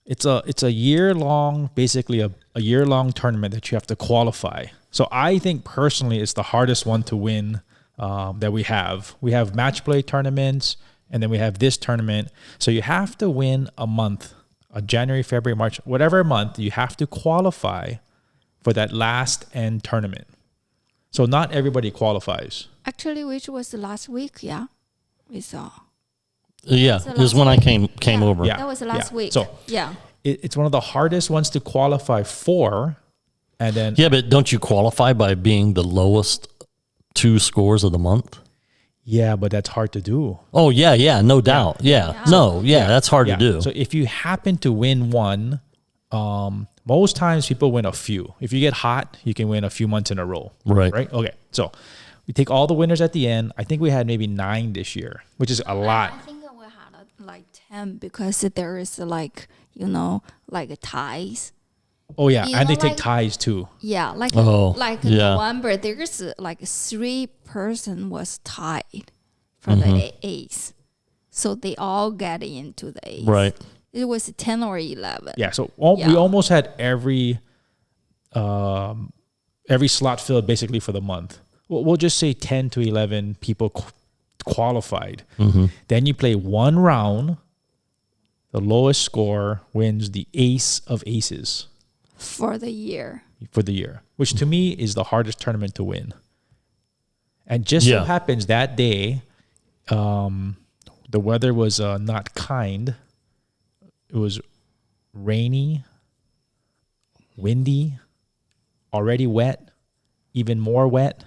it's a year long, basically a year long tournament that you have to qualify. So I think personally it's the hardest one to win that we have. We have match play tournaments, and then we have this tournament. So you have to win a month, a January, February, March, whatever month. You have to qualify for that last end tournament. So not everybody qualifies. Actually, which was the last week, yeah? We saw. Yeah, So it was last when I week. came over. Yeah. That was last week. So yeah. it's one of the hardest ones to qualify for. And then Yeah, but don't you qualify by being the lowest two scores of the month? yeah, but that's hard to do. Oh, yeah, no doubt. Yeah. No, that's hard to do. So if you happen to win one, most times people win a few. If you get hot, you can win a few months in a row. Right. Right. Okay. So we take all the winners at the end. I think we had maybe 9 this year, which is a lot. I think we had like 10 because there is like, like ties. Oh yeah, You and know, they take like- ties too. Yeah, like Oh, yeah. November, there's like 3 person was tied for the ace, so they all get into the ace. Right. It was 10 or 11. Yeah. So we Yeah. almost had every slot filled basically for the month. We'll just say 10 to 11 people qualified. Then you play one round. The lowest score wins the ace of aces For the year. for the year, which to me is the hardest tournament to win. And just Yeah. so happens that day, the weather was not kind. It was rainy, windy, already wet, even more wet.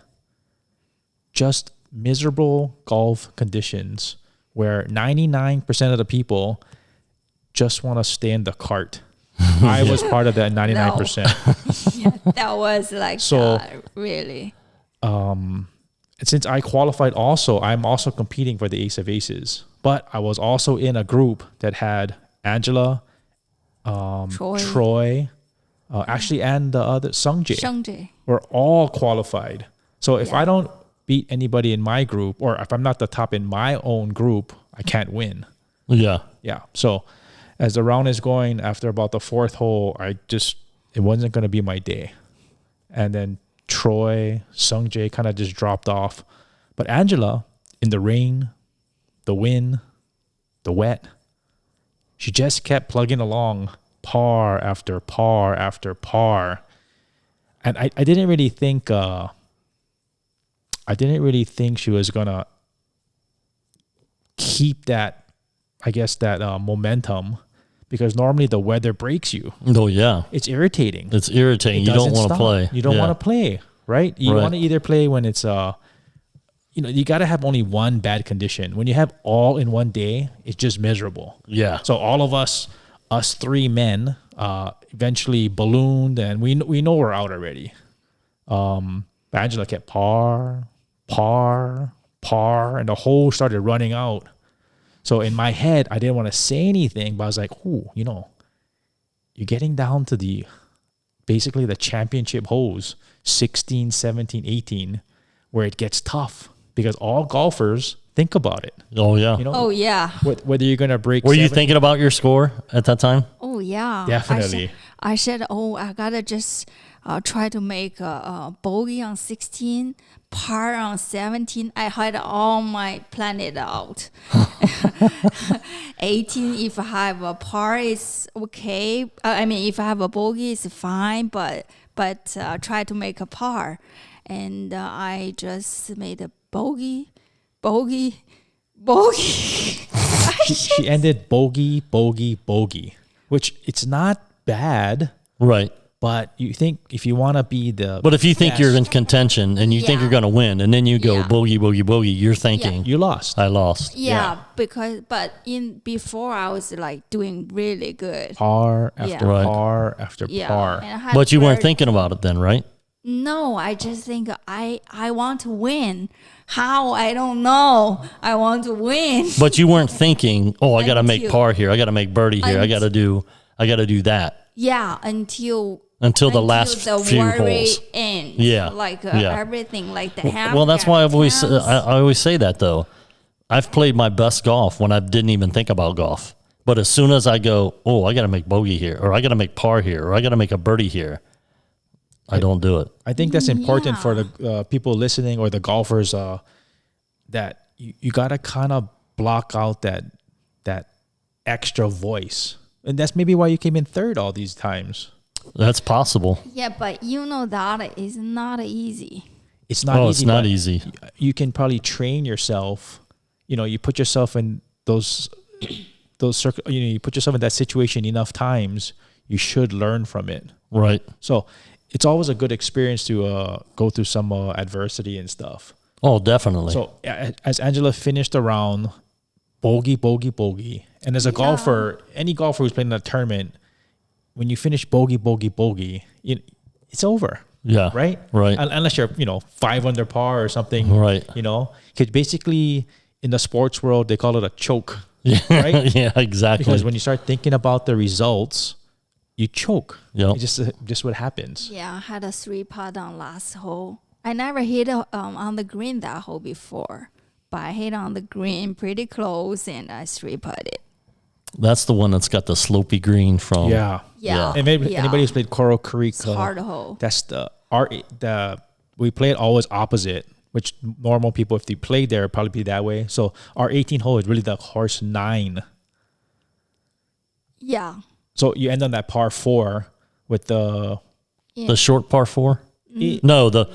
Just miserable golf conditions where 99% of the people just want to stay in the cart. I was part of that 99%. That was like So- really. And since I qualified also, I'm also competing for the Ace of Aces. But I was also in a group that had Angela, Troy, actually, and the other Sungjae. Shengji. We're all qualified. So if I don't beat anybody in my group, or if I'm not the top in my own group, I can't win. Yeah. Yeah. So as the round is going, after about the 4th hole, it wasn't going to be my day. And then Troy, Sungjae kind of just dropped off. But Angela, in the rain, the wind, the wet, she just kept plugging along, par after par after par. And I didn't really think she was gonna keep that, I guess, that momentum, because normally the weather breaks you. Oh, yeah. It's irritating. It's irritating. It You don't doesn't want to stop. play. You don't Yeah. want to play, right? You Right. want to either play when it's you got to have only one bad condition. When you have all in one day, it's just miserable. Yeah. So all of us 3 men, eventually ballooned, and we know we're out already. Angela kept par, par, par, and the hole started running out. So in my head, I didn't want to say anything, but I was like, "Ooh, you know, you're getting down to basically the championship holes, 16, 17, 18, where it gets tough because all golfers think about it. Oh yeah. You know, Oh yeah. whether you're gonna break. Were you 7 thinking about your score at that time? Oh yeah. Definitely. I said, oh, I gotta just try to make a bogey on 16, par on 17. I had all my planned out. 18, if I have a par, is okay. I mean, if I have a bogey, it's fine. But try to make a par, and I just made a bogey. She ended bogey, bogey, bogey, which it's not bad, Right. but you think if you want to be the But if you think best, you're in contention and you think Yeah. you're going to win, and then you go Yeah. bogey, bogey, bogey, you're thinking, you lost. I lost. Yeah, but before I was like doing really good. Par after Yeah. Right. par after Yeah, par. and I had But you weren't very- thinking about it then, right? No, I just think I want to win. How? I don't know. I want to win. But you weren't thinking, oh, I got to make Until- par here. I got to make birdie here. I got to do that Yeah, until until the last the few worry holes. ends. Yeah, like yeah. everything, like the Well, that's why I've always handicap I always say that though. I've played my best golf when I didn't even think about golf. But as soon as I go, oh, I got to make bogey here, or I got to make par here, or I got to make a birdie here, I don't do it. I think that's important for Yeah. the people listening or the golfers that you got to kind of block out that extra voice. And that's maybe why you came in third all these times. That's possible. Yeah, but you know that is not easy. It's not Oh, easy. it's not but easy. You can probably train yourself. You know, you put yourself in those you put yourself in that situation enough times, you should learn from it. Right. So it's always a good experience to go through some adversity and stuff. Oh, definitely. So as Angela finished the round, bogey, bogey, bogey. And as a golfer, any golfer who's playing in a tournament, when you finish bogey, bogey, bogey, it's over. Yeah. Right? Right. Unless you're, 5 under par or something. Right. Because basically in the sports world, they call it a choke. Yeah. Right? Yeah, exactly. Because when you start thinking about the results, you choke. Yep. It's just what happens. Yeah, I had a 3-putt on last hole. I never hit on the green that hole before, but I hit on the green pretty close and I 3-putted. That's the one that's got the slopey green from. Yeah. Yeah. And maybe Yeah. anybody who's played Coral Creek, It's hard hole. that's we play it always opposite, which normal people, if they played there, probably be that way. So our 18 hole is really the horse 9. Yeah. So you end on that par 4 with the The short par 4? Mm. No, the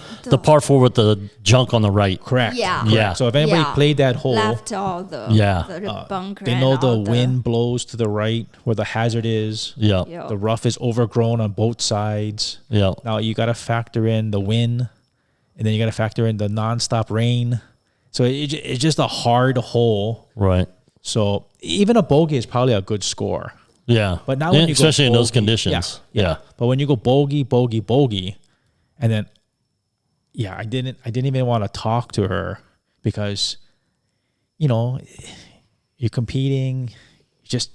par 4 with the junk on the right. correct. Yeah. Yeah. So if anybody Yeah. played that hole, Left all the, Yeah. the bunker. they and know the all wind blows to the right where the hazard is. Yeah. Yeah. The rough is overgrown on both sides. Yeah. Now you got to factor in the wind, and then you got to factor in the nonstop rain. So it's just a hard hole. Right. So even a bogey is probably a good score. Yeah. But now Yeah, when you especially go in those bogey- conditions. Yeah. But when you go bogey, bogey, bogey, and then I didn't even want to talk to her because you're competing, you just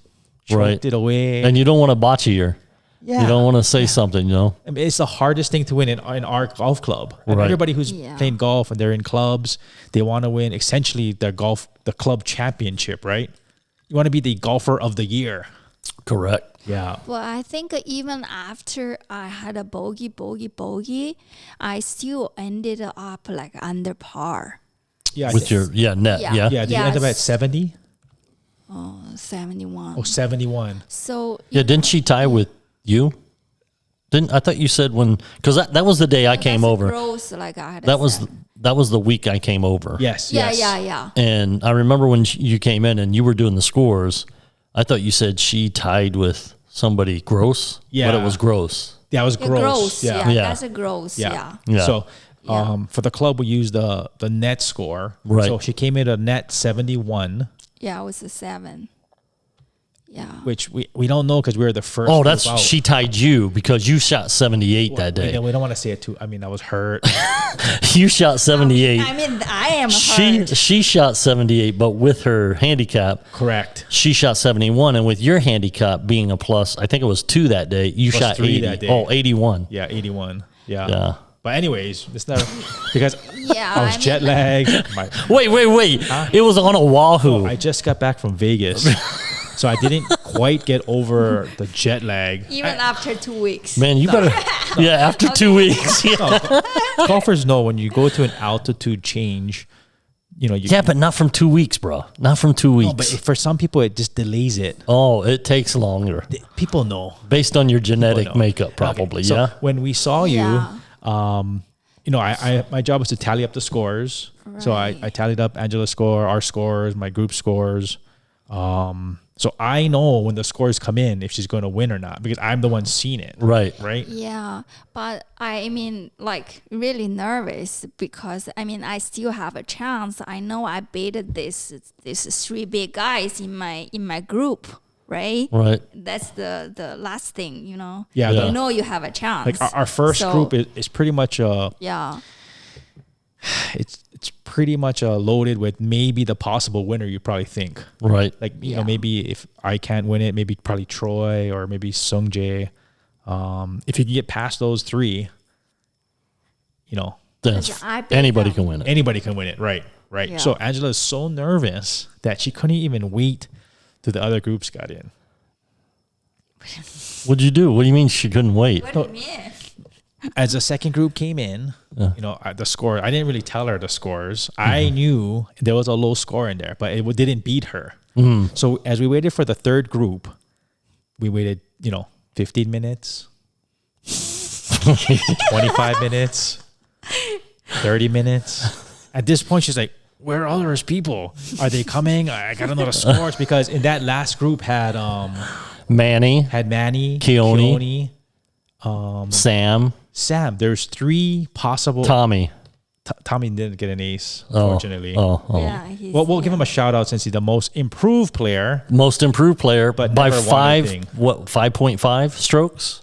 choked Right. it away. And you don't want to botchy her. Yeah. You don't want to say something, I mean, it's the hardest thing to win in our golf club. And Right. everybody who's Yeah. playing golf and they're in clubs, they want to win essentially the club championship, right? You want to be the golfer of the year. Correct. Yeah. Well, I think even after I had a bogey, I still ended up like under par. Yeah. With your net. Yeah. Yeah. yeah. Did you end up at Yes. 70? 71. Oh, 71. So Yeah. Didn't she tie with you? I thought you said because that was the day I came that's over. Gross, like I had a That was seven. the week I came over. Yes. Yeah, yes. yeah. And I remember when you came in and you were doing the scores, I thought you said she tied with somebody gross. But Yeah. it was gross. Yeah, it was Yeah, gross. Yeah. Yeah. That's a gross. Yeah. Yeah. So Yeah. for the club, we used the net score. Right. So she came in a net 71. Yeah, it was a 7. Yeah. which we don't know because we were the first. Oh, group that's out. she tied you because you shot 78 that day. We don't want to say it too. I mean, I was hurt. You shot 78. I mean, I am She hurt. she shot 78, but with her handicap, Correct. she shot 71, and with your handicap being a plus, I think it was 2 that day. You Plus shot 3 80. that day. Oh, 81. Yeah, 81. Yeah. Yeah. But anyways, it's not because Yeah, I was jet lagged. Wait. It was on Oahu. I just got back from Vegas, so I didn't quite get over the jet lag. even after 2 weeks. Man, you better. Yeah, after 2 weeks. Yeah. Golfers know when you go to an altitude change, you know, you Yeah, but not from 2 weeks, bro. Not from 2 weeks. no, but for some people it just delays it. Oh, it takes longer People know. based on your genetic know. makeup, probably. Okay, so yeah. when we saw you, Yeah. you know, I my job was to tally up the scores. So I tallied up Angela's score, our scores, my group scores. So I know when the scores come in if she's going to win or not because I'm the one seeing it. Right. Right. Yeah, but I mean, like, really nervous because I mean, I still have a chance. I know I beat this 3 big guys in my group, right? Right. That's the last thing, you know. Yeah, Yeah. You know you have a chance. Like our first So, group is pretty much Yeah, it's pretty much loaded with maybe the possible winner you probably think. Right. Like you know Yeah. maybe if I can't win it, maybe probably Troy or maybe Sung Jae. If you can get past those 3, you know Because That's, I beat anybody them. can win it. anybody can win it. Right. Yeah. So Angela is so nervous that she couldn't even wait till the other groups got in. What'd you do? What do you mean she couldn't wait? What do you mean? As the second group came in, you know, the score, I didn't really tell her the scores. I knew there was a low score in there, but it didn't beat her. So as we waited for the third group, we waited, you know, 15 minutes, 25 minutes, 30 minutes. At this point, she's like, where are all those people? Are they coming? I got to know the scores because in that last group had Manny, Manny, Keone. Keone, Sam, Sam. There's 3 possible. Tommy. Tommy didn't get an ace, unfortunately. Oh. Yeah, he's, Well, we'll give him a shout out since he's the most improved player. Most improved player, But by never won anything. 5.5 strokes?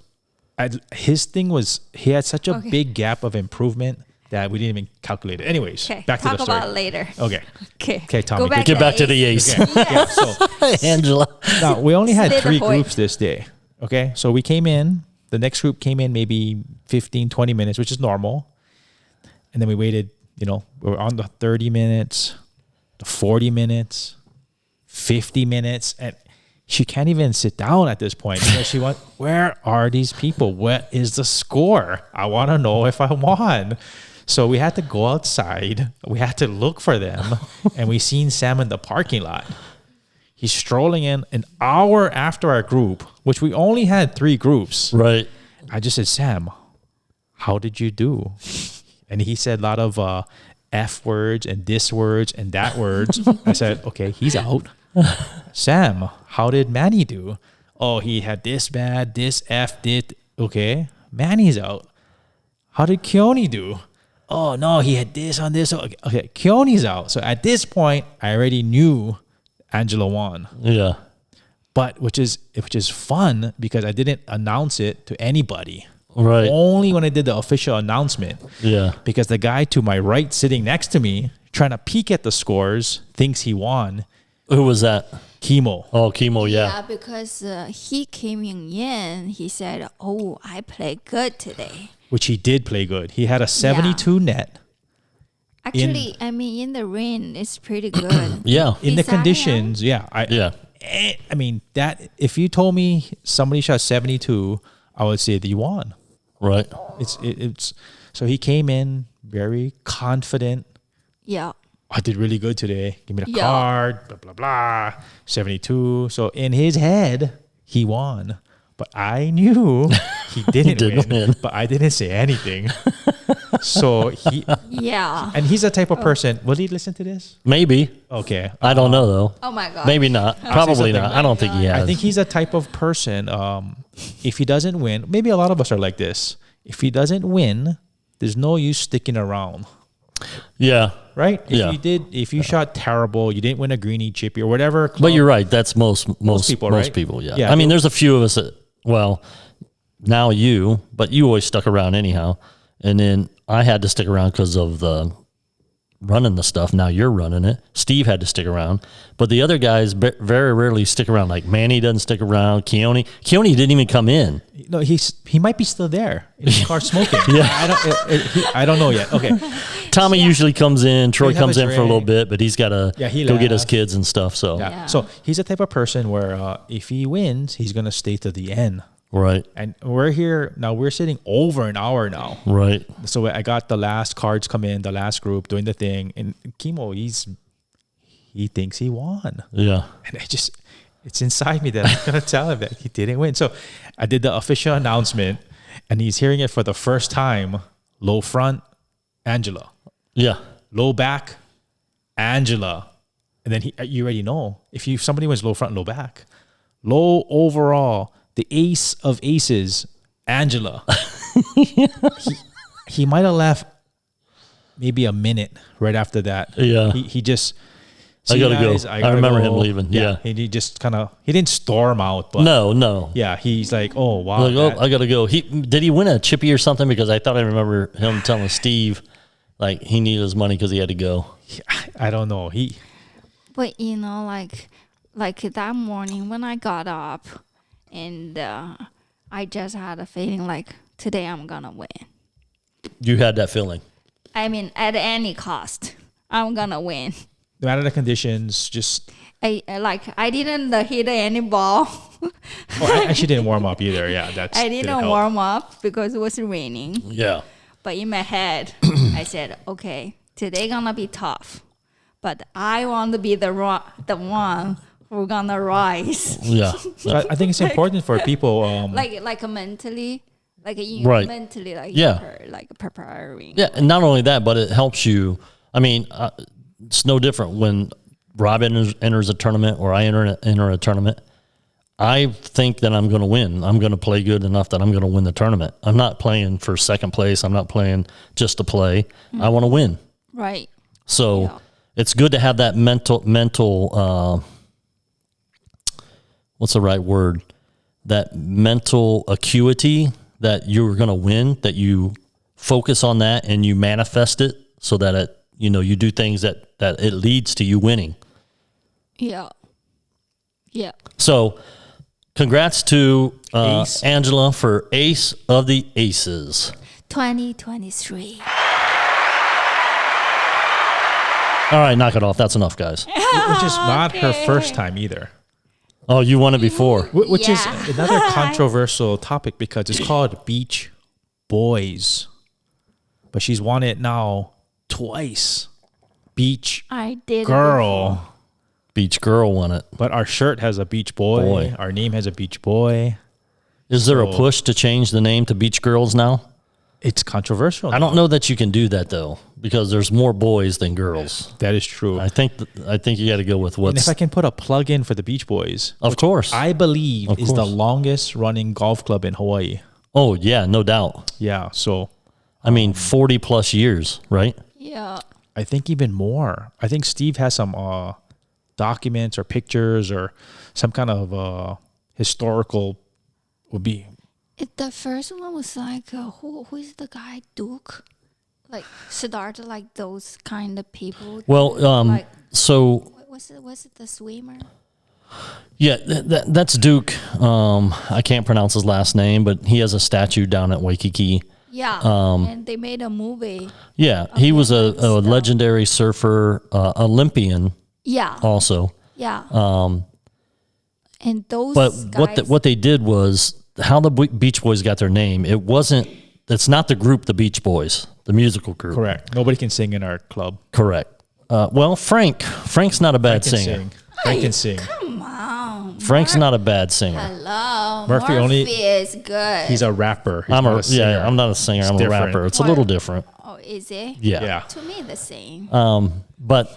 His thing was he had such a Okay. big gap of improvement that we didn't even calculate it. Anyways, Okay, back to talk the story. about it later. Okay. Okay. Okay, Tommy, Go back Get to back to the ace. Okay. Yeah. So Angela. now we only had Stay the 3 point. groups this day. Okay. So we came in, the next group came in maybe 15, 20 minutes, which is normal. And then we waited, you know, we were on the 30 minutes, the 40 minutes, 50 minutes. And she can't even sit down at this point because she wants, where are these people? What is the score? I want to know if I won. So we had to go outside. We had to look for them. And we seen Sam in the parking lot. He's strolling in an hour after our group, which we only had 3 groups. Right. I just said, Sam, how did you do? And he said a lot of F words and this words and that words. I said, okay, he's out. Sam, how did Manny do? Oh, he had this bad, this F did. Okay, Manny's out. How did Keone do? Oh, no, he had this on this. Okay, Keone's out. So at this point, I already knew Angela won. Yeah. But which is fun because I didn't announce it to anybody. Right. Only when I did the official announcement. Yeah. Because the guy to my right sitting next to me, trying to peek at the scores, thinks he won. Who was that? Chemo. Oh, Chemo. Yeah, Yeah. because he came in, he said, "Oh, I played good today." Which he did play good. He had a 72 net. Actually, I mean, in the rain, it's pretty good. Yeah. In the Is that conditions, yeah. Yeah. I mean, that if you told me somebody shot 72, I would say that you won. Right. It's so he came in very confident. Yeah. I did really good today. Give me the Yeah. card, blah, blah, blah. 72. So in his head, he won. But I knew he didn't, didn't win, win. But I didn't say anything. So Yeah. and he's the type of person, will he listen to this? Maybe. Okay. I don't know, though. Oh my God. Maybe not. Probably something. not. I don't think he has. I think he's a type of person, if he doesn't win, maybe a lot of us are like this. If he doesn't win, there's no use sticking around. Yeah. right? Yeah. If you shot terrible, you didn't win a greenie, chippy, or whatever. But you're right. That's most people, most right? people. Yeah. Yeah. I mean, there's a few of us that, well, now but you always stuck around anyhow. And then I had to stick around because of the running the stuff. Now you're running it. Steve had to stick around, but the other guys very rarely stick around. Like Manny doesn't stick around. Keone didn't even come in. No, he might be still there in the car smoking. Yeah. I don't know yet. Okay. Tommy usually comes in. Troy He'd have comes a in for a little drink. bit, but he's got to he go get his left. kids and stuff. So Yeah. Yeah. So he's the type of person where if he wins, he's gonna stay to the end. right, And we're here now. We're sitting over an hour now. right. So I got the last cards come in, the last group doing the thing, and Kimo, he thinks he won, Yeah, and it's inside me that I'm gonna tell him that he didn't win. So I did the official announcement, and he's hearing it for the first time. Low front, Angela. yeah, Low back, Angela. And then you already know if somebody was low front, low back, low overall, the ace of aces, Angela. he might have left maybe a minute right after that. Yeah. He just. I "See, gotta go." guys, I gotta remember go." him leaving, yeah. He just he didn't storm out, but no. yeah, he's like, oh wow. Like, oh, that- I got to go. Did he win a chippy or something? Because I thought I remember him telling Steve like he needed his money because he had to go. I don't know. But you know, like that morning when I got up, and I just had a feeling like today I'm gonna win. You had that feeling. I mean, at any cost, I'm gonna win. No matter the conditions, just I didn't hit any ball. I actually didn't warm up either. Yeah, I didn't warm up because it was raining. Yeah. But in my head, I said, okay, today gonna be tough, but I want to be the one who gonna rise. Yeah. I think it's important for people. like mentally, like Right. mentally, like Yeah. like preparing. Yeah. And not only that, but it helps you. I mean, it's no different when Rob enters a tournament or I enter a tournament. I think that I'm going to win. I'm going to play good enough that I'm going to win the tournament. I'm not playing for second place. I'm not playing just to play. I want to win. Right. So Yeah. it's good to have that mental, what's the right word? That mental acuity that you're going to win, that you focus on that and you manifest it so that it, you do things that it leads to you winning. Yeah. Yeah. So congrats to Ace. Angela for Ace of the Aces. 2023. All right, knock it off. That's enough, guys. which is not her first time either. Oh, you won it before. Which is Yeah. another controversial topic because it's called Beach Boys. But she's won it now twice. Beach I did. Girl. Beach Girl won it. But our shirt has a beach boy. Boy. Our name has a beach boy. Is there a push to change the name to Beach Girls now? It's controversial. I don't know that you can do that though, because there's more boys than girls. That is true. I think you got to go with And what's. if I can put a plug in for the Beach Boys, Of course. I believe Of is the course. longest running golf club in Hawaii. Oh yeah, no doubt. Yeah. So I mean, 40 plus years, right? Yeah. I think even more. I think Steve has some documents or pictures or some kind of historical would be. The first one was like, who is the guy, Duke? Like, started like those kind of people. Well, like, so was it the swimmer? yeah, that's Duke. I can't pronounce his last name, but he has a statue down at Waikiki. Yeah. And they made a movie. Yeah, he was a legendary surfer, Olympian Yeah. also. Yeah. And those But guys, what they did was how the Beach Boys got their name. It's not the group, the Beach Boys, the musical group. Correct. Nobody can sing in our club. Correct. Well, Frank's not a bad Can singer. sing. Frank can sing. come on. Frank's not a bad singer. Hello. Murphy only- is good. He's a rapper. He's I'm not a singer. I'm not a singer. I'm a different. rapper. It's a What? little different. Oh, is it? Yeah. Yeah. To me, the same. But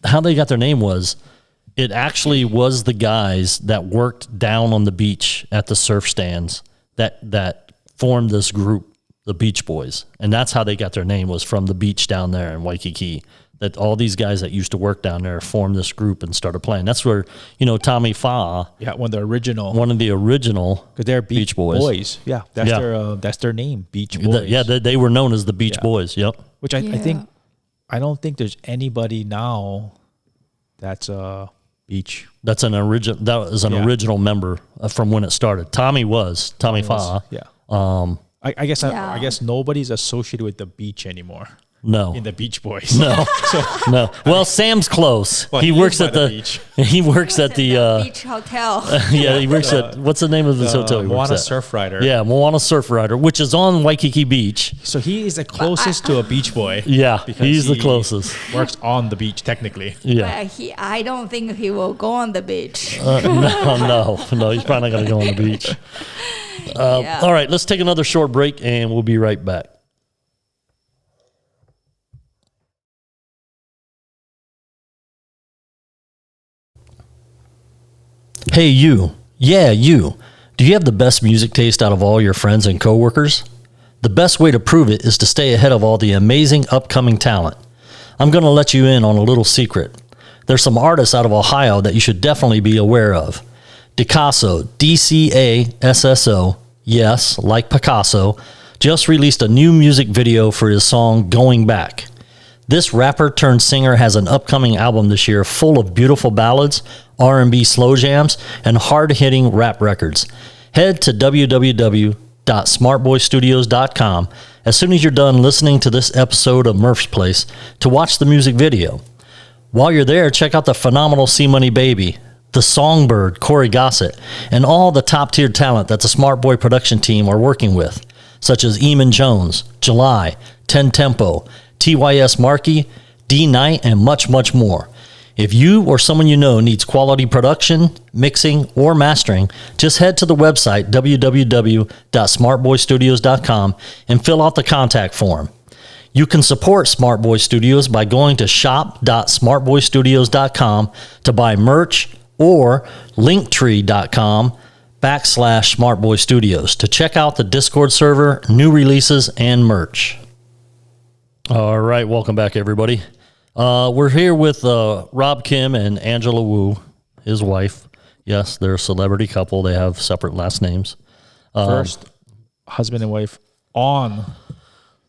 how they got their name was, it actually was the guys that worked down on the beach at the surf stands that formed this group. the Beach Boys. And that's how they got their name, was from the beach down there in Waikiki. That all these guys that used to work down there formed this group and started playing. That's where, Tommy Fa'a, Yeah, one one of the original, because they're Beach Boys. Yeah, that's Yeah. that's their name, Beach Boys. they were known as the Beach Yeah. Boys. Yep. Which I Yeah. think, I don't think there's anybody now that's beach. That's an original. That was an Yeah. original member from when it started. Tommy Fa'a. Yeah. I guess Yeah. I guess nobody's associated with the beach anymore No. in the Beach Boys. No. No. Well, Sam's close. Well, he he works lives at by the the beach. He works at the beach hotel. yeah, he works at, what's the name of this hotel he works Moana at? Surf Rider. Yeah, Moana Surf Rider, which is on Waikiki Beach. So he is the closest to a beach boy. Yeah, because he's the he closest. Works on the beach technically. Yeah. But I don't think he will go on the beach. No, he's probably not going to go on the beach. Yeah. All right, let's take another short break and we'll be right back. Hey, you. Yeah, you. Do you have the best music taste out of all your friends and coworkers? The best way to prove it is to stay ahead of all the amazing upcoming talent. I'm going to let you in on a little secret. There's some artists out of Ohio that you should definitely be aware of. Dicasso, DCASSO, yes, like Picasso, just released a new music video for his song Going Back. This rapper turned singer has an upcoming album this year full of beautiful ballads, R&B slow jams, and hard-hitting rap records. Head to www.smartboystudios.com as soon as you're done listening to this episode of Murph's Place to watch the music video. While you're there, check out the phenomenal C-Money Baby, the Songbird, Corey Gossett, and all the top-tier talent that the Smart Boy production team are working with, such as Eamon Jones, July, 10 Tempo, TYS Markey, D Knight, and much, much more. If you or someone you know needs quality production, mixing, or mastering, just head to the website www.smartboystudios.com and fill out the contact form. You can support Smart Boy Studios by going to shop.smartboystudios.com to buy merch or linktree.com/Smart Boy Studios to check out the Discord server, new releases, and merch. All right, welcome back, everybody. We're here with Rob Kim and Angela Wu, his wife. Yes, they're a celebrity couple. They have separate last names. First husband and wife on.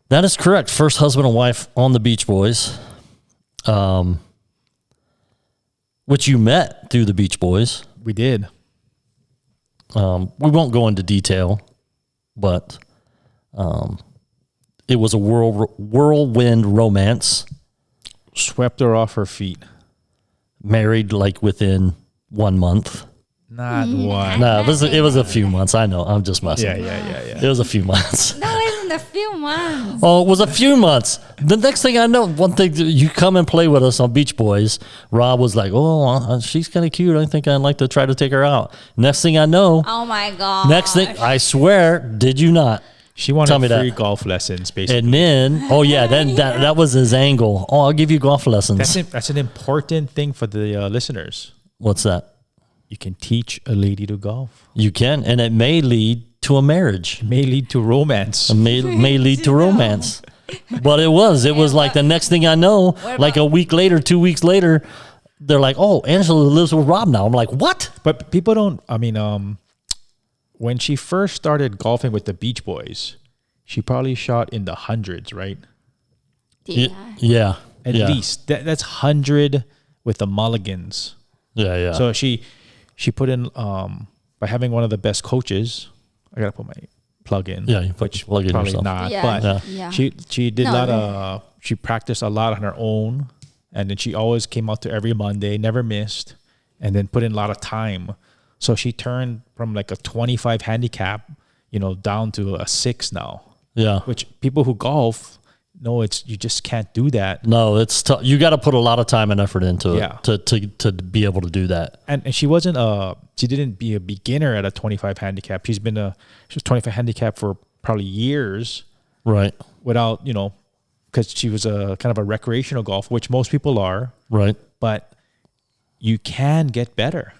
That is correct. First husband and wife on the Beach Boys, which you met through the Beach Boys. We did. We won't go into detail, but it was a whirlwind romance. Swept her off her feet. Married like within 1 month. Not one. No, it was a few months. I know. I'm just messing. Yeah. It was a few months. No, it's in a few months. Oh, it was a few months. The next thing I know, one thing, you come and play with us on Beach Boys. Rob was like, oh, she's kind of cute. I think I'd like to try to take her out. Next thing I know, Oh my god. next thing, I swear, did you not? She wanted Tell me free that. golf lessons, basically. And then, oh yeah, then that was his angle. Oh, I'll give you golf lessons. That's an important thing for the listeners. What's that? You can teach a lady to golf. You can, and it may lead to a marriage. It may lead to romance. It may lead to romance. But it was like the next thing I know, like a week later, 2 weeks later, they're like, oh, Angela lives with Rob now. I'm like, what? But people don't, when she first started golfing with the Beach Boys, she probably shot in the hundreds, right? Yeah. At least. That's 100 with the mulligans. Yeah. So she put in, by having one of the best coaches, I got to put my plug in. Yeah, you put your plug in probably yourself. not. Yeah. But Yeah. she did No, a lot of, she practiced a lot on her own. And then she always came out to every Monday, never missed, and then put in a lot of time. So she turned from like a 25 handicap, down to a 6 now. Yeah. Which people who golf know you just can't do that. No, it's tough. You got to put a lot of time and effort into Yeah. it to be able to do that. And she didn't be a beginner at a 25 handicap. She was 25 handicap for probably years Right. without, because she was a kind of a recreational golf, which most people are, Right. but you can get better.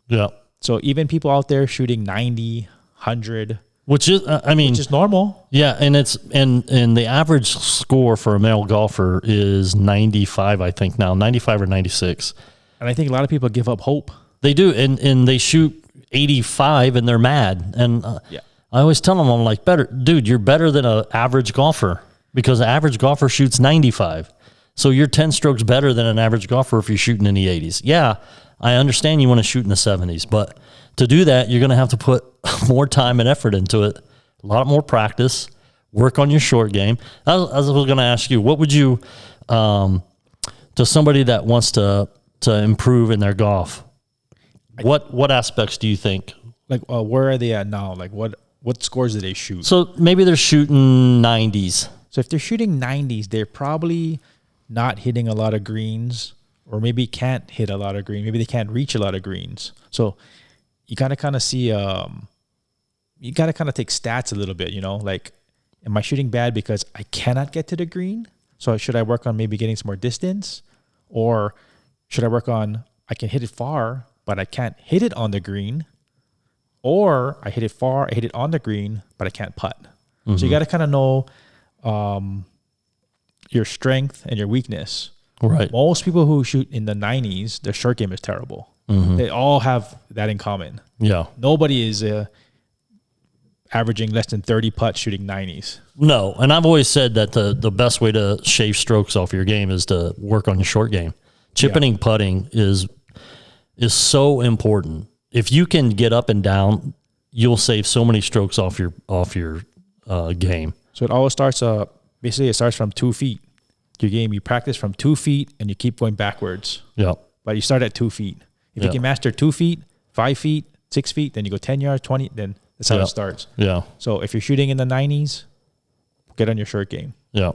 Yeah. So even people out there shooting 90, 100, which is, I mean, which is normal. yeah, and it's and the average score for a male golfer is 95, I think now, 95 or 96. And I think a lot of people give up hope. They do, and they shoot 85 and they're mad. And Yeah. I always tell them, I'm like, dude, you're better than an average golfer because an average golfer shoots 95. So you're 10 strokes better than an average golfer if you're shooting in the 80s. Yeah, I understand you want to shoot in the 70s, but to do that, you're going to have to put more time and effort into it, a lot more practice, work on your short game. I was going to ask you, what would you, to somebody that wants to improve in their golf, what aspects do you think? Like, where are they at now? Like, what scores do they shoot? So maybe they're shooting 90s. So if they're shooting 90s, they're probably not hitting a lot of greens, or maybe can't hit a lot of greens. Maybe they can't reach a lot of greens. So you got to kind of see, you got to kind of take stats a little bit, you know, like, am I shooting bad because I cannot get to the green? So should I work on maybe getting some more distance? Or should I work on, I can hit it far, but I can't hit it on the green? Or I hit it far, I hit it on the green, but I can't putt. Mm-hmm. So you got to kind of know your strength and your weakness. Right. Most people who shoot in the 90s, their short game is terrible. Mm-hmm. They all have that in common. Yeah. Nobody is averaging less than 30 putts shooting 90s. No, and I've always said that the best way to shave strokes off your game is to work on your short game. Chipping and putting is so important. If you can get up and down, you'll save so many strokes off your game. So it always starts basically it starts from 2 feet. Your game, you practice from 2 feet and you keep going backwards. Yeah. But you start at 2 feet. If you can master 2 feet, 5 feet, 6 feet, then you go 10 yards, 20, then that's how it starts. Yeah. So if you're shooting in the 90s, get on your short game. Yeah.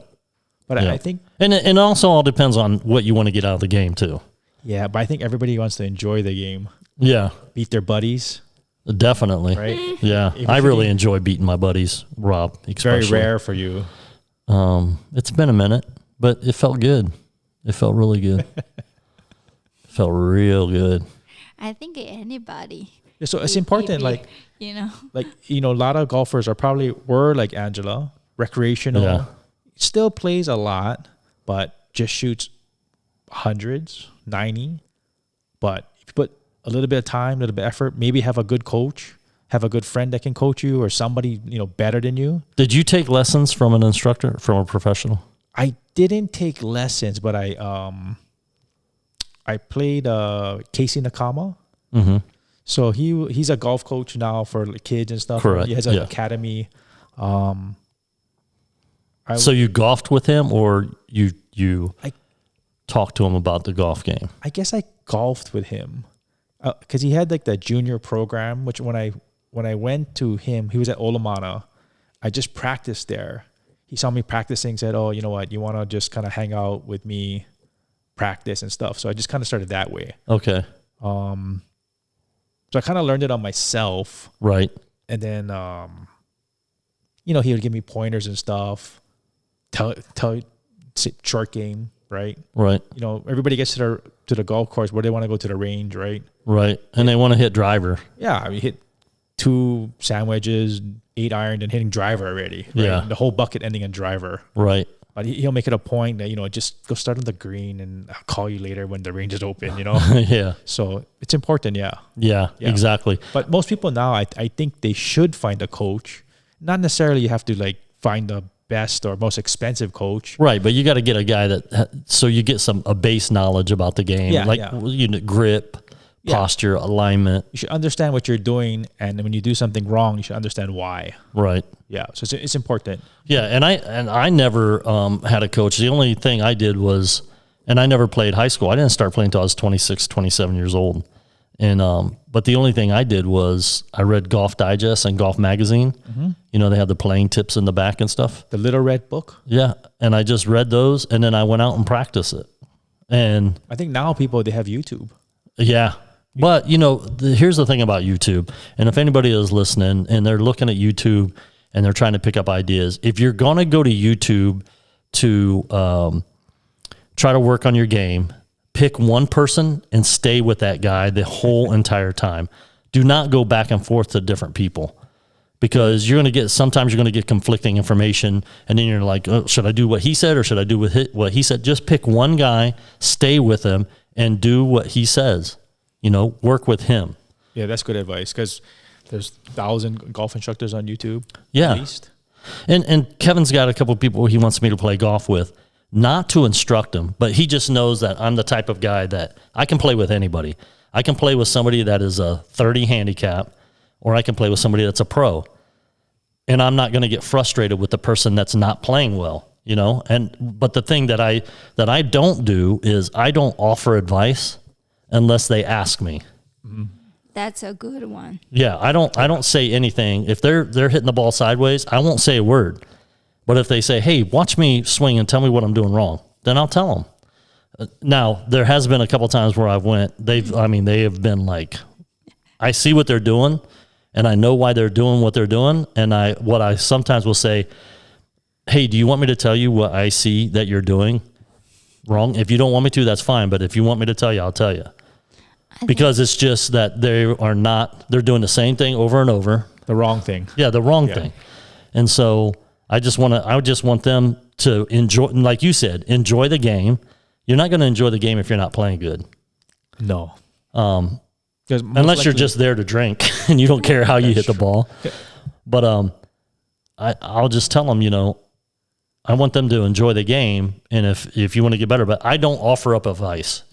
But I think... And it also all depends on what you want to get out of the game too. Yeah, but I think everybody wants to enjoy the game. Yeah. Beat their buddies. Definitely. Right? Yeah. I really enjoy beating my buddies, Rob, especially. Very rare for you. It's been a minute, but it felt good. It felt really good. Felt real good. I think anybody. So it's important, like, you know, a lot of golfers were like Angela, recreational, still plays a lot, but just shoots hundreds, 90. But if you put a little bit of time, a little bit of effort, maybe have a good coach, have a good friend that can coach you, or somebody, better than you. Did you take lessons from an instructor, from a professional? I didn't take lessons, but I played Casey Nakama. Mm-hmm. So he's a golf coach now for kids and stuff. Correct. He has an academy. So you golfed with him, or you talked to him about the golf game? I guess I golfed with him because he had like the junior program. Which when I went to him, he was at Olamana. I just practiced there. He saw me practicing, said, "Oh, you know what? You want to just kind of hang out with me, practice and stuff." So I just kind of started that way. Okay. So I kind of learned it on myself. Right. And then, he would give me pointers and stuff. Tell short game, right? Right. Everybody gets to the golf course where they want to go to the range, right? Right. And they want to hit driver. Yeah. I mean, hit 2 sand wedges, 8 iron, and hitting driver already. Right? Yeah. The whole bucket ending in driver. Right. But he'll make it a point that, just go start on the green and I'll call you later when the range is open, Yeah. So it's important, yeah. Yeah, exactly. But most people now, I think they should find a coach. Not necessarily you have to like find the best or most expensive coach. Right, but you got to get a guy so you get a base knowledge about the game, grip, posture, alignment. You should understand what you're doing, and when you do something wrong, you should understand why. Right. Yeah, so it's important. Yeah, and I never had a coach. The only thing I did was, and I never played high school. I didn't start playing until I was 26, 27 years old. And but the only thing I did was I read Golf Digest and Golf Magazine. Mm-hmm. They have the playing tips in the back and stuff. The little red book. Yeah, and I just read those, and then I went out and practiced it. And I think now they have YouTube. Yeah. But, here's the thing about YouTube. And if anybody is listening and they're looking at YouTube and they're trying to pick up ideas, if you're going to go to YouTube to try to work on your game, pick one person and stay with that guy the whole entire time. Do not go back and forth to different people. because sometimes you're going to get conflicting information, and then you're like, oh, should I do what he said or should I do what he said? Just pick one guy, stay with him, and do what he says. Work with him. Yeah, that's good advice, because there's 1,000 golf instructors on YouTube. Yeah. At least. And Kevin's got a couple of people he wants me to play golf with, not to instruct them, but he just knows that I'm the type of guy that I can play with anybody. I can play with somebody that is a 30 handicap, or I can play with somebody that's a pro. And I'm not going to get frustrated with the person that's not playing well, but the thing that I don't do is I don't offer advice unless they ask me. Mm-hmm. That's a good one. Yeah, I don't say anything. If they're hitting the ball sideways, I won't say a word. But if they say, "Hey, watch me swing and tell me what I'm doing wrong," then I'll tell them. Now, there has been a couple times where they have been like, I see what they're doing, and I know why they're doing what they're doing, and what I sometimes will say, "Hey, do you want me to tell you what I see that you're doing wrong? If you don't want me to, that's fine. But if you want me to tell you, I'll tell you." Because it's just that they're doing the same thing over and over. The wrong thing. Yeah, the wrong thing. And so I just want them to enjoy, like you said, enjoy the game. You're not going to enjoy the game if you're not playing good. No. Unless you're just there to drink and you don't care how you hit the ball. But I'll just tell them, I want them to enjoy the game, and if you want to get better, but I don't offer up advice.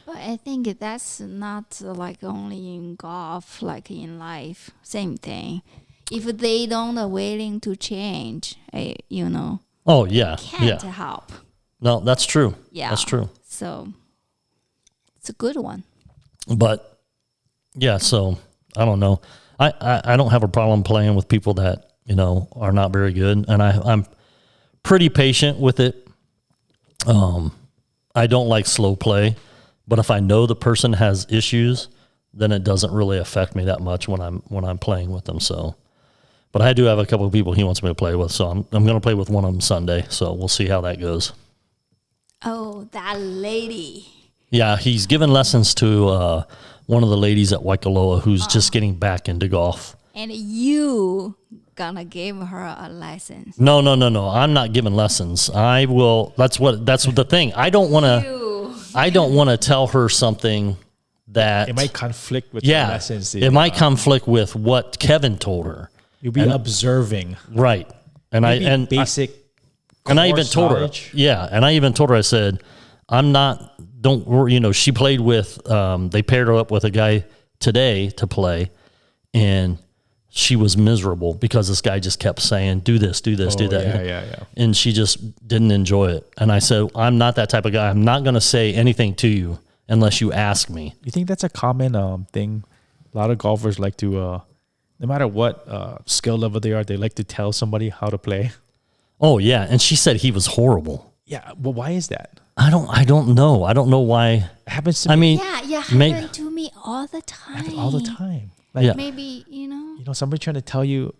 But I think that's not like only in golf, like in life, same thing. If they don't are willing to change, Oh yeah, can't help. No, that's true. Yeah, that's true. So it's a good one. But yeah, so I don't know. I don't have a problem playing with people that are not very good, and I'm pretty patient with it. I don't like slow play. But if I know the person has issues, then it doesn't really affect me that much when I'm playing with them. So, but I do have a couple of people he wants me to play with, so I'm going to play with one of them Sunday. So we'll see how that goes. Oh, that lady. Yeah, he's given lessons to one of the ladies at Waikoloa who's just getting back into golf. And you gonna give her a lesson? No. I'm not giving lessons. I will. That's the thing. I don't want to tell her something that it might conflict with the lessons. It might conflict with what Kevin told her. You'll be observing, right? And I basic. And I even told her, and I even told her, I said, I'm not. Don't worry. She played with. They paired her up with a guy today to play, and she was miserable because this guy just kept saying, do this, do that. Yeah. And she just didn't enjoy it. And I said, I'm not that type of guy. I'm not going to say anything to you unless you ask me. You think that's a common thing? A lot of golfers like to, no matter what skill level they are, they like to tell somebody how to play. Oh, yeah. And she said he was horrible. Yeah. Well, why is that? I don't know. I don't know why. It happens to me. Happens to me all the time. All the time. Maybe, somebody trying to tell you,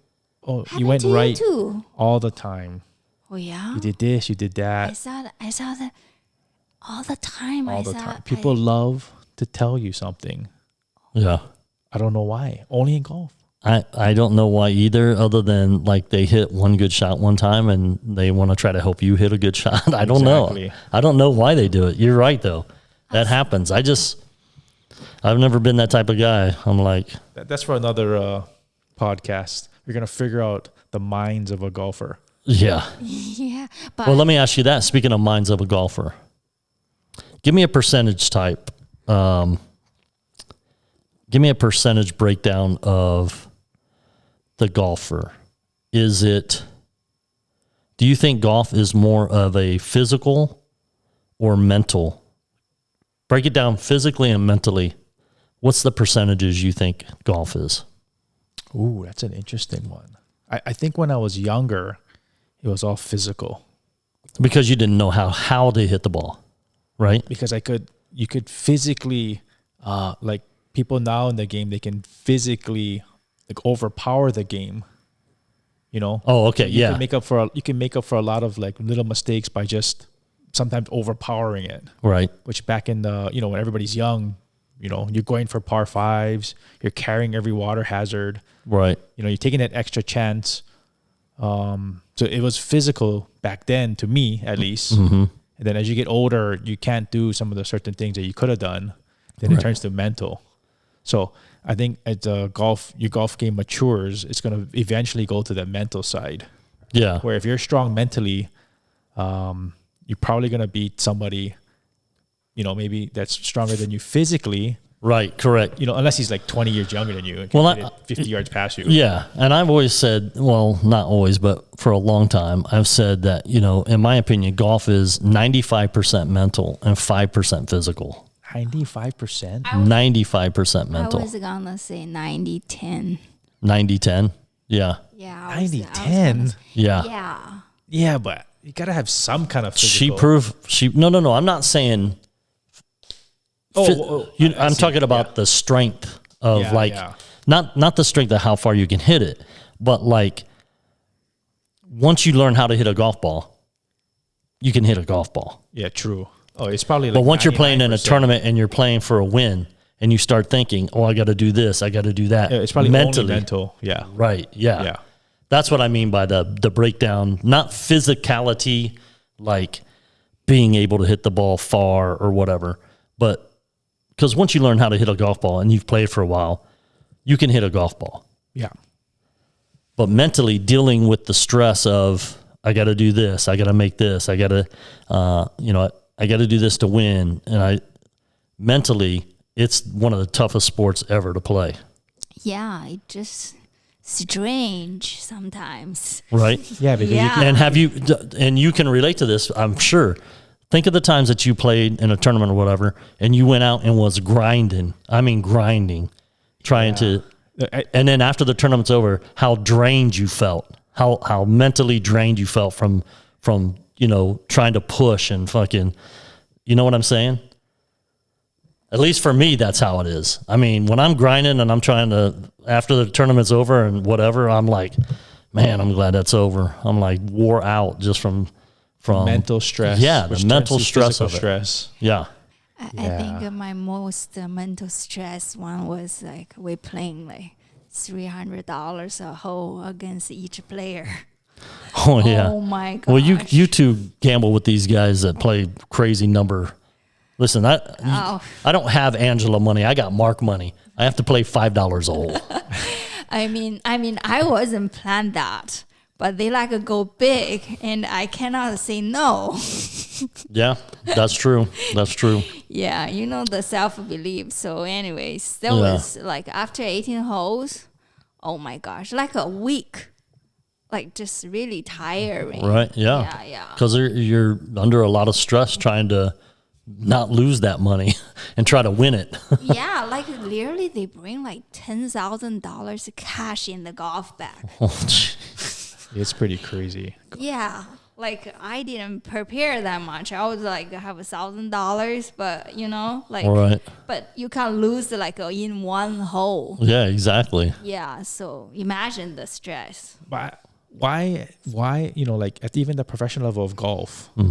oh, happened you went to right too. all the time. Oh, yeah? You did this, you did that. I saw that all the time. All the time. People love to tell you something. Yeah. I don't know why. Only in golf. I don't know why either, other than like they hit one good shot one time and they want to try to help you hit a good shot. I don't know. I don't know why they do it. You're right, though. That happens. I've never been that type of guy. I'm like... That's for another podcast. We're going to figure out the minds of a golfer. Yeah. Yeah. But Well, let me ask you that. Speaking of minds of a golfer, give me a percentage type. Give me a percentage breakdown of the golfer. Do you think golf is more of a physical or mental? Break it down physically and mentally. What's the percentages you think golf is? Ooh, that's an interesting one. I think when I was younger, it was all physical. Because you didn't know how to hit the ball, right? Because you could physically, like people now in the game, they can physically like overpower the game. Oh, okay, You yeah. can make up for a lot of like little mistakes by just sometimes overpowering it. Right. Which back in the when everybody's young, You know, you're going for par fives. You're carrying every water hazard. Right. You know, you're taking that extra chance. So it was physical back then, to me at least. And then as you get older, you can't do some of the certain things that you could have done. Then it turns to mental. So I think as your golf game matures, it's going to eventually go to the mental side. Yeah. Where if you're strong mentally, you're probably going to beat somebody, you know, maybe that's stronger than you physically. Right. Correct. You know, unless he's like 20 years younger than you and Well, can hit it 50 yards past you. Yeah. And I've always said, well, not always, but for a long time, I've said that, you know, in my opinion, golf is 95% mental and 5% physical. 95%? 95% mental. I was gonna say 90-10. 90-10. Yeah. Yeah. 90-10? Yeah. Yeah. Yeah, but you got to have some kind of She physical. no. I'm not saying, I'm talking about the strength of not the strength of how far you can hit it, but like once you learn how to hit a golf ball, you can hit a golf ball. Yeah, true. Oh, it's probably like But once you're playing in a 99%. tournament and you're playing for a win and you start thinking, oh, I got to do this, I got to do that. Yeah, it's probably mentally. only mental. Yeah. Right. Yeah. Yeah. That's what I mean by the breakdown, not physicality, like being able to hit the ball far or whatever, but because once you learn how to hit a golf ball and you've played for a while, you can hit a golf ball. Yeah. But mentally dealing with the stress of, I got to do this, I got to make this, I got to, I got to do this to win. And mentally, it's one of the toughest sports ever to play. Yeah. It just strange sometimes. Right? Yeah, because Yeah. And you can relate to this, I'm sure. Think of the times that you played in a tournament or whatever, and you went out and was grinding. I mean, grinding, trying to. And then after the tournament's over, how drained you felt, how mentally drained you felt from trying to push and fucking, you know what I'm saying? At least for me, that's how it is. I mean, when I'm grinding and I'm trying to, after the tournament's over and whatever, I'm like, man, I'm glad that's over. I'm like wore out just from mental stress. Yeah, the which mental turns to stress physical of it. stress. Yeah. I Yeah. think my most mental stress one was like we playing like $300 a hole against each player. Oh yeah. Oh my gosh. Well, you two gamble with these guys that play crazy number. Listen, I don't have Angela money. I got Mark money. I have to play $5 a hole. I mean, I wasn't planned that, but they like go big, and I cannot say no. Yeah, that's true. That's true. Yeah, you know the self belief. So, anyways, that was like after 18 holes. Oh my gosh, like a week, like just really tiring. Right? Yeah. Yeah. Because you're under a lot of stress trying to not lose that money and try to win it. Yeah, like literally they bring like $10,000 cash in the golf bag. Oh, gee. It's pretty crazy. Yeah, like I didn't prepare that much. I was like I have $1,000, but like, Right. but you can't lose like in one hole. Yeah, exactly. Yeah, so imagine the stress. But why, like at even the professional level of golf, a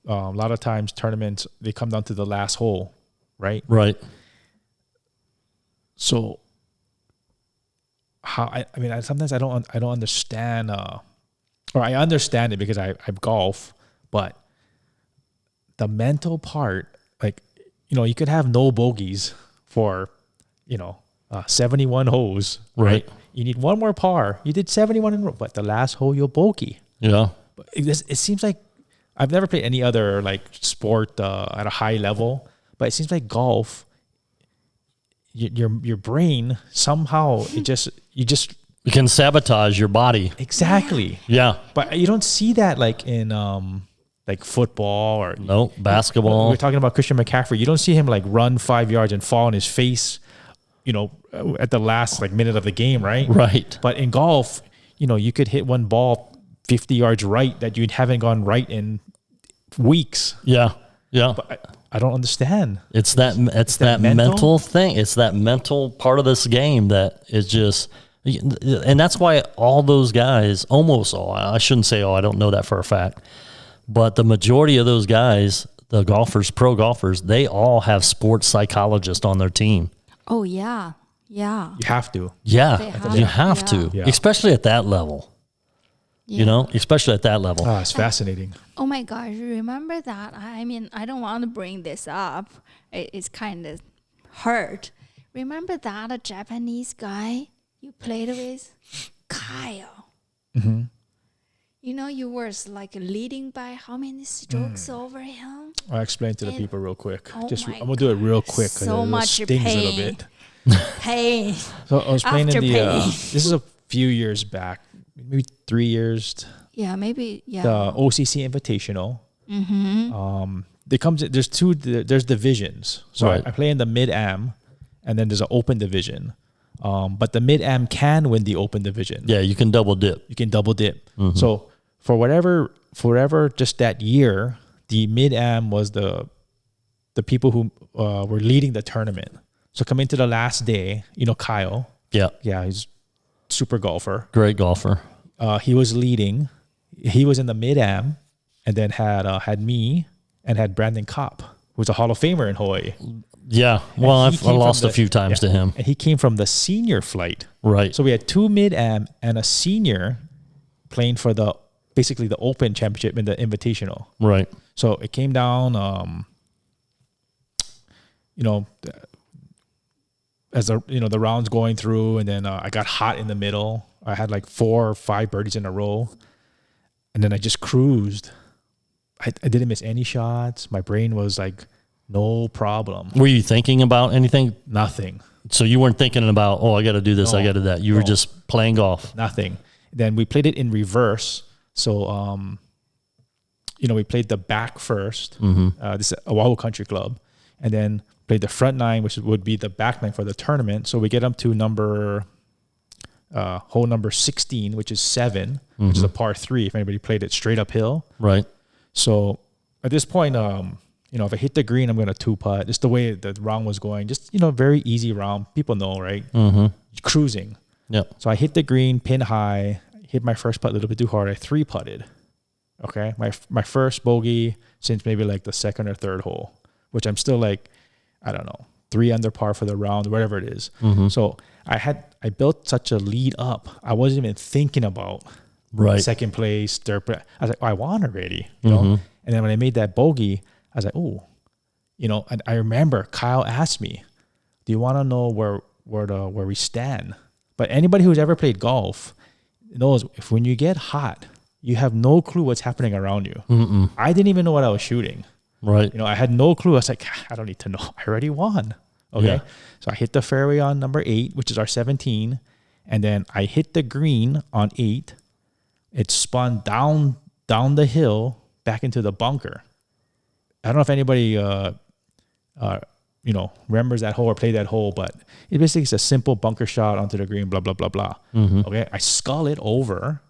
lot of times tournaments, they come down to the last hole, right? Right. So how, I mean, sometimes I don't understand, or I understand it because I golf, but the mental part, like, you could have no bogeys for, 71 holes, right? You need one more par. You did 71 in a row, but the last hole you'll bogey. Yeah. But it seems like I've never played any other like sport at a high level, but it seems like golf, your brain somehow you can sabotage your body. exactly. Yeah. But you don't see that like in like football or No, basketball. We're talking about Christian McCaffrey. You don't see him like run 5 yards and fall on his face, at the last like minute of the game, right? Right. But in golf, you could hit one ball 50 yards right that you haven't gone right in weeks. Yeah. Yeah. But I don't understand. It's that mental thing. It's that mental part of this game that is just, and that's why all those guys, almost all, I shouldn't say all, I don't know that for a fact, but the majority of those guys the golfers, pro golfers, they all have sports psychologists on their team. Oh yeah, yeah, You have to. Yeah, They you have- have to, Yeah. especially at that level. yeah. You know, especially at that level. Ah, it's fascinating. Oh my gosh, remember that? I mean, I don't want to bring this up. It's kind of hurt. Remember that a Japanese guy you played with? Kyle. You know, you were like leading by how many strokes over him? I'll explain to the And- people real quick. Oh Just my I'm gonna do it real quick So it much stings a little pain. bit. Hey, So I was playing in the. After This is a few years back, maybe 3 years. yeah, maybe, yeah. The OCC Invitational. There comes. There's two. There's divisions. So Right. I play in the mid am, and then there's an open division. But the mid am can win the open division. Yeah, you can double dip. You can double dip. So for whatever, just that year, the mid am was the people who were leading the tournament. So coming to the last day, you know Kyle. Yeah, Yeah, he's super golfer. great golfer. He was leading. He was in the mid am, and then had me and had Brandon Kopp, who's a Hall of Famer in Hawaii. Yeah, well, He I came from lost a the- few times yeah. to him. And he came from the senior flight. Right. So we had two mid am and a senior playing for basically the Open Championship in the Invitational. Right. So it came down, as the rounds going through, and then I got hot in the middle. I had like 4 or 5 birdies in a row, and then I just cruised. I didn't miss any shots. My brain was like, no problem, Were you thinking about anything? nothing. So you weren't thinking about, oh, I got to do this, I No, got to do that. You were no. just playing golf. Nothing. Then we played it in reverse. So, we played the back first. This is Oahu Country Club, and then played the front 9, which would be the back 9 for the tournament. So we get up to hole number 16, which is 7, which is a par 3. If anybody played it straight uphill. Right. So at this point, if I hit the green, I'm going to 2-putt. Just the way the round was going, just, very easy round. People know, right? Cruising. Yep. So I hit the green, pin high, hit my first putt a little bit too hard. I 3-putted. Okay. My first bogey since maybe like the second or third hole, which I'm still like, I don't know, 3 under par for the round, whatever it is. So I built such a lead up. I wasn't even thinking about Right. second place, third place. I was like, oh, I won already, you know? And then when I made that bogey, I was like, oh, and I remember Kyle asked me, do you want to know where we stand? But anybody who's ever played golf knows if when you get hot, you have no clue what's happening around you. I didn't even know what I was shooting. Right. I had no clue. I was like, I don't need to know. I already won. Okay. Yeah. So I hit the fairway on number 8, which is our 17. And then I hit the green on 8. It spun down the hill back into the bunker. I don't know if anybody, remembers that hole or played that hole, but it basically is a simple bunker shot onto the green, blah, blah, blah, blah. Okay. I scull it over.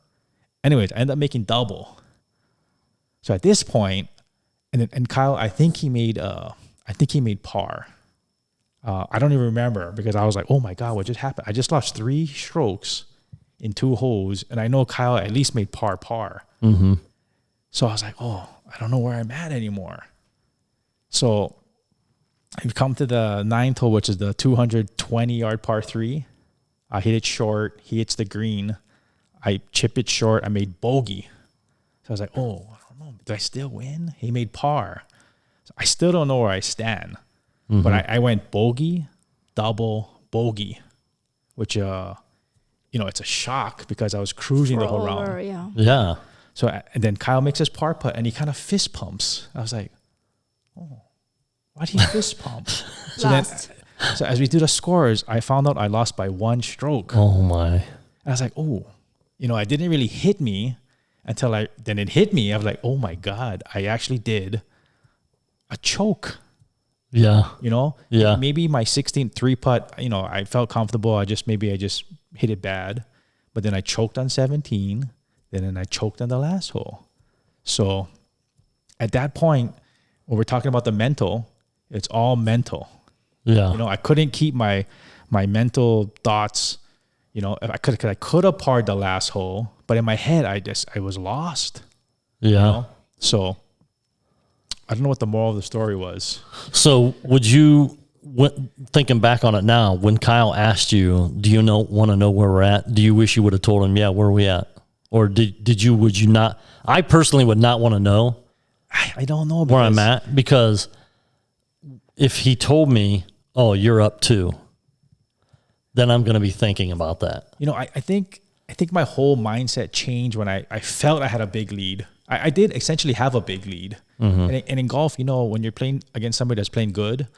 Anyways, I ended up making double. So at this point, and Kyle, I think he made par. I don't even remember because I was like, oh my God, what just happened? I just lost 3 strokes in 2 holes. And I know Kyle at least made par. So I was like, oh, I don't know where I'm at anymore. So I've come to the 9th hole, which is the 220-yard par 3. I hit it short. He hits the green. I chip it short. I made bogey. So I was like, oh, I don't know. Did I still win? He made par. So I still don't know where I stand. But I went bogey, double, bogey, which, it's a shock because I was cruising the whole round. Over, yeah. Yeah. So, and then Kyle makes his par putt and he kind of fist pumps. I was like, oh, why'd he fist pump? Lost. So as we do the scores, I found out I lost by 1 stroke. Oh my. And I was like, oh, it didn't really hit me until then it hit me. I was like, oh my God, I actually did a choke. Yeah. Yeah. Maybe my 16th 3-putt, I felt comfortable. I just hit it bad. But then I choked on 17. Then I choked on the last hole. So at that point, when we're talking about the mental, it's all mental. Yeah. I couldn't keep my mental thoughts. If I could have parred the last hole, but in my head, I was lost. Yeah. So I don't know what the moral of the story was. So would you, thinking back on it now, when Kyle asked you, do you want to know where we're at? Do you wish you would have told him, yeah, where are we at? Or would you not? I personally would not want to know I don't know where I'm at, because if he told me, oh, you're up 2, then I'm going to be thinking about that. You know, I think my whole mindset changed when I felt I had a big lead. I did essentially have a big lead. And in golf, you know, when you're playing against somebody that's playing good,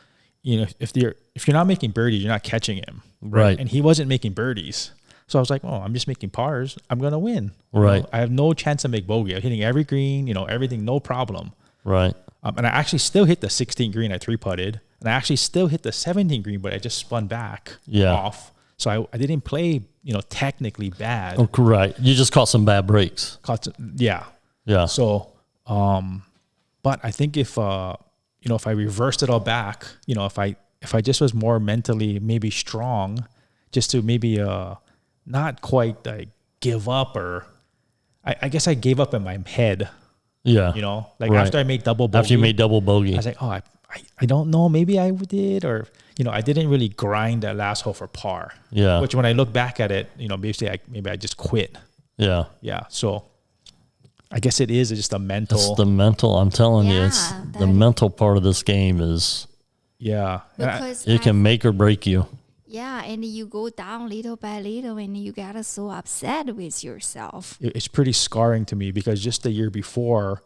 you know, if you're not making birdies, you're not catching him. Right. And he wasn't making birdies. So I was like, oh, I'm just making pars. I'm going to win. Right. You know, I have no chance to make bogey. I'm hitting every green, you know, everything, no problem. Right. And I actually still hit the 16th green. I 3-putted. And I actually still hit the 17th green, but I just spun back off. So I didn't play, you know, technically bad. Oh, right. You just caught some bad breaks. Yeah. Yeah. So, but I think if, you know, if I reversed it all back, you know, if I just was more mentally maybe strong, just to maybe, not quite like give up, or I guess I gave up in my head. Yeah. You know, like Right. after I made double bogey. After you made double bogey. I was like, oh, I don't know. Maybe I did, or, you know, I didn't really grind that last hole for par. Yeah. Which when I look back at it, you know, basically maybe I just quit. Yeah. Yeah. So I guess it is just a mental. It's the mental. I'm telling you, it's Yeah, the that- mental part of this game is, yeah. And Because it can make or break you. yeah, and you go down little by little, and you get so upset with yourself. it's pretty scarring to me, because just the year before,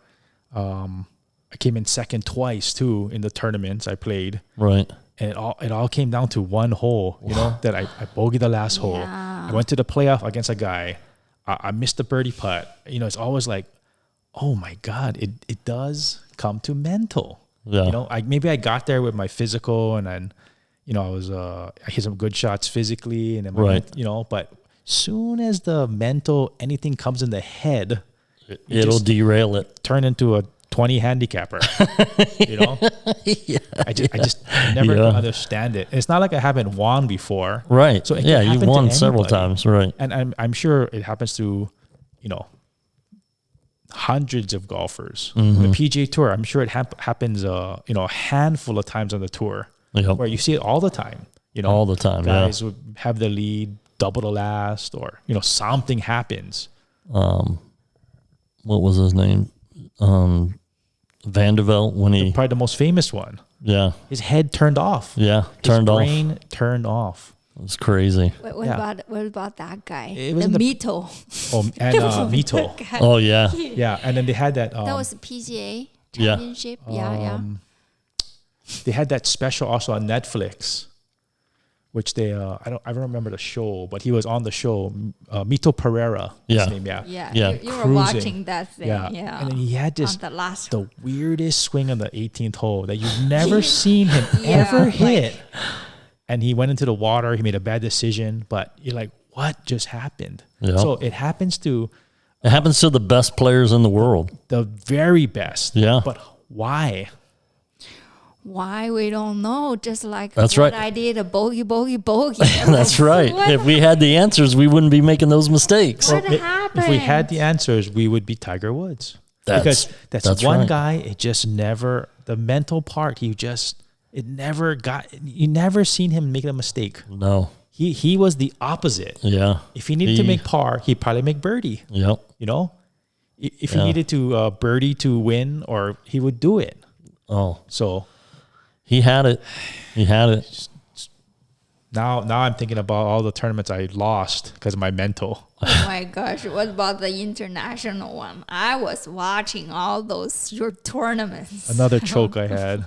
I came in second twice too in the tournaments I played. Right. And it all came down to one hole, you know, that I bogeyed the last hole. Yeah. I went to the playoff against a guy. I missed the birdie putt. You know, it's always like, oh my God, it does come to mental. Yeah. You know, maybe I got there with my physical, and then, you know, I hit some good shots physically, and then Right. you know, but soon as the mental anything comes in the head, It'll just derail it. turn into a 20 handicapper. You know, I just never Yeah. could understand it. It's not like I haven't won before, Right. So it can yeah, you happen to won several anybody. times. Right. and I'm sure it happens to, you know, hundreds of golfers. Mm-hmm. The PGA Tour, I'm sure it happens, you know, a handful of times on the tour, Yep. where you see it all the time. You know, All the time, yeah. guys would have the lead, double the last, or, you know, something happens. What was his name? Vanderbilt, when he, Probably the most famous one. yeah, His head turned off. yeah, His turned off. brain turned off. It was crazy. What Yeah. about that guy? It was the in the- Mito. Oh, and Mito. Oh, yeah. Yeah, and then they had that. That was PGA Yeah. championship. Yeah. They had that special also on Netflix, which they I don't remember the show, but he was on the show. Mito Pereira. Yeah. His name, yeah. Yeah. Yeah. You were Cruising. watching that thing. Yeah. Yeah. And then he had this on the last the weirdest swing on the 18th hole that you've never seen him Yeah, ever like- hit. And he went into the water. He made a bad decision, but you're like, what just happened? Yeah. So it happens to It happens to the best players in the world. the very best. Yeah. But why? Why we don't know? Just like That's what right. I did, a bogey. That's right. What, If we had the answers, we wouldn't be making those mistakes. what If happened? we had the answers, we would be Tiger Woods. That's- Because that's that's one right. guy, it just never, the mental part, you never seen him make a mistake. No. He was the opposite. Yeah. If he needed to make par, he'd probably make birdie, Yep. you know? If he Yeah. needed to birdie to win, or he would do it. Oh, So he had it. He had it. now I'm thinking about all the tournaments I lost because of my mental. Oh my gosh! What about the international one? I was watching all those your tournaments. Another choke I had.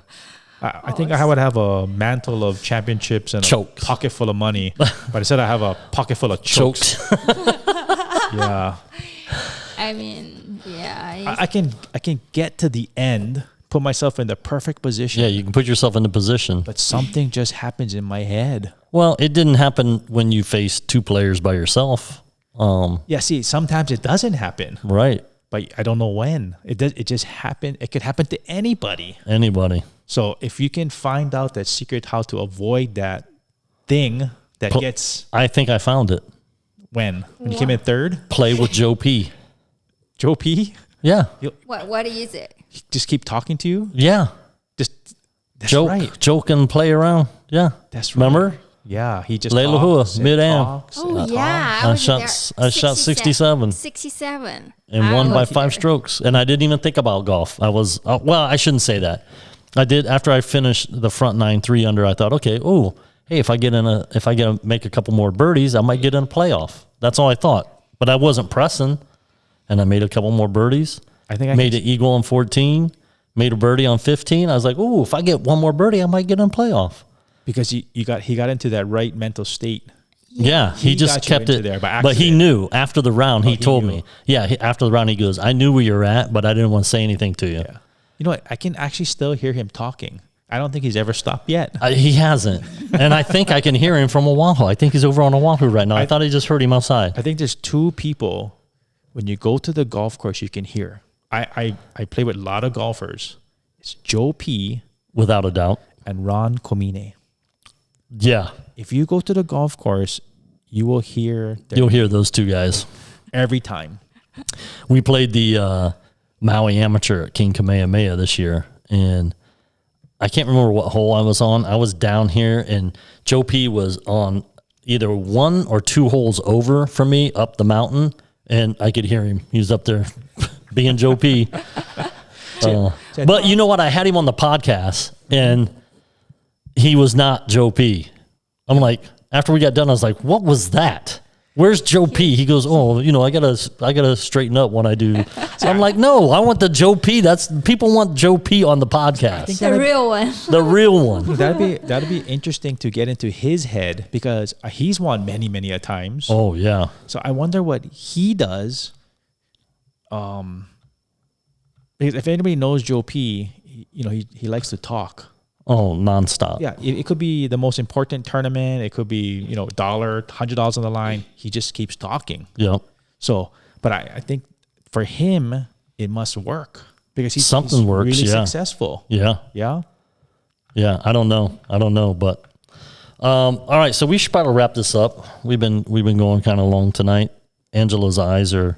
I think I would have a mantle of championships and Chokes. a pocket full of money, but instead I have a pocket full of chokes. Choked. Yeah, I mean, yeah. I can get to the end, put myself in the perfect position, Yeah, you can put yourself in the position. but something just happens in my head. Well, it didn't happen when you faced two players by yourself. Yeah, see, sometimes it doesn't happen, Right. but I don't know when. It just happened. It could happen to anybody. Anybody. So if you can find out that secret how to avoid that thing that Pu- gets I think I found it. when you came in third, Play with Joe P. Joe P. Yeah. What is it? He just keep talking to you. Yeah. Just that's Joke, right. joke and play around. Yeah. That's right. Remember? Yeah, he just Leila talks Hua, and mid-am. talks Oh and yeah, I was shot there. I shot 67 67. and I won by was 5 there. strokes, and I didn't even think about golf. I was well, I shouldn't say that. I did after I finished the front 9 3 under. I thought, okay, oh, hey, if I make a couple more birdies, I might get in a playoff. That's all I thought, but I wasn't pressing, and I made a couple more birdies. I think I made can- an eagle on 14, made a birdie on 15. I was like, oh, if I get one more birdie, I might get in a playoff. because he got into that right mental state. Yeah, he just got you kept into it there by but he accident. knew after the round. He told knew. me, yeah. After the round, he goes, "I knew where you're at, but I didn't want to say anything to you." Yeah. You know what? I can actually still hear him talking. I don't think he's ever stopped yet. He hasn't, and I think I can hear him from Oahu. I think he's over on Oahu right now. I thought I just heard him outside. I think there's two people when you go to the golf course you can hear. I play with a lot of golfers. It's Joe P Without a doubt. and Ron Comine. Yeah, If you go to the golf course, you will hear their you'll hear those two guys. every time. We played the Maui Amateur at King Kamehameha this year, and I can't remember what hole I was on. I was down here, and Joe P was on either 1 or 2 holes over from me up the mountain, and I could hear him. He was up there being Joe P. But you know what? I had him on the podcast, and he was not Joe P. I'm like, after we got done, I was like, what was that? Where's Joe P? He goes, oh, I gotta straighten up when I do. So I'm like, no, I want the Joe P. People want Joe P on the podcast, The real one. the real one. That'd be interesting to get into his head because he's won many a times. Oh yeah, So I wonder what he does. Because if anybody knows Joe P, he likes to talk. oh nonstop. Yeah, it could be the most important tournament. It could be $100 on the line. He just keeps talking. Yep. So, but I think for him it must work because he's Something works, really yeah. successful. Yeah. Yeah. Yeah. I don't know, but all right. So we should probably wrap this up. We've been going kind of long tonight. Angela's eyes are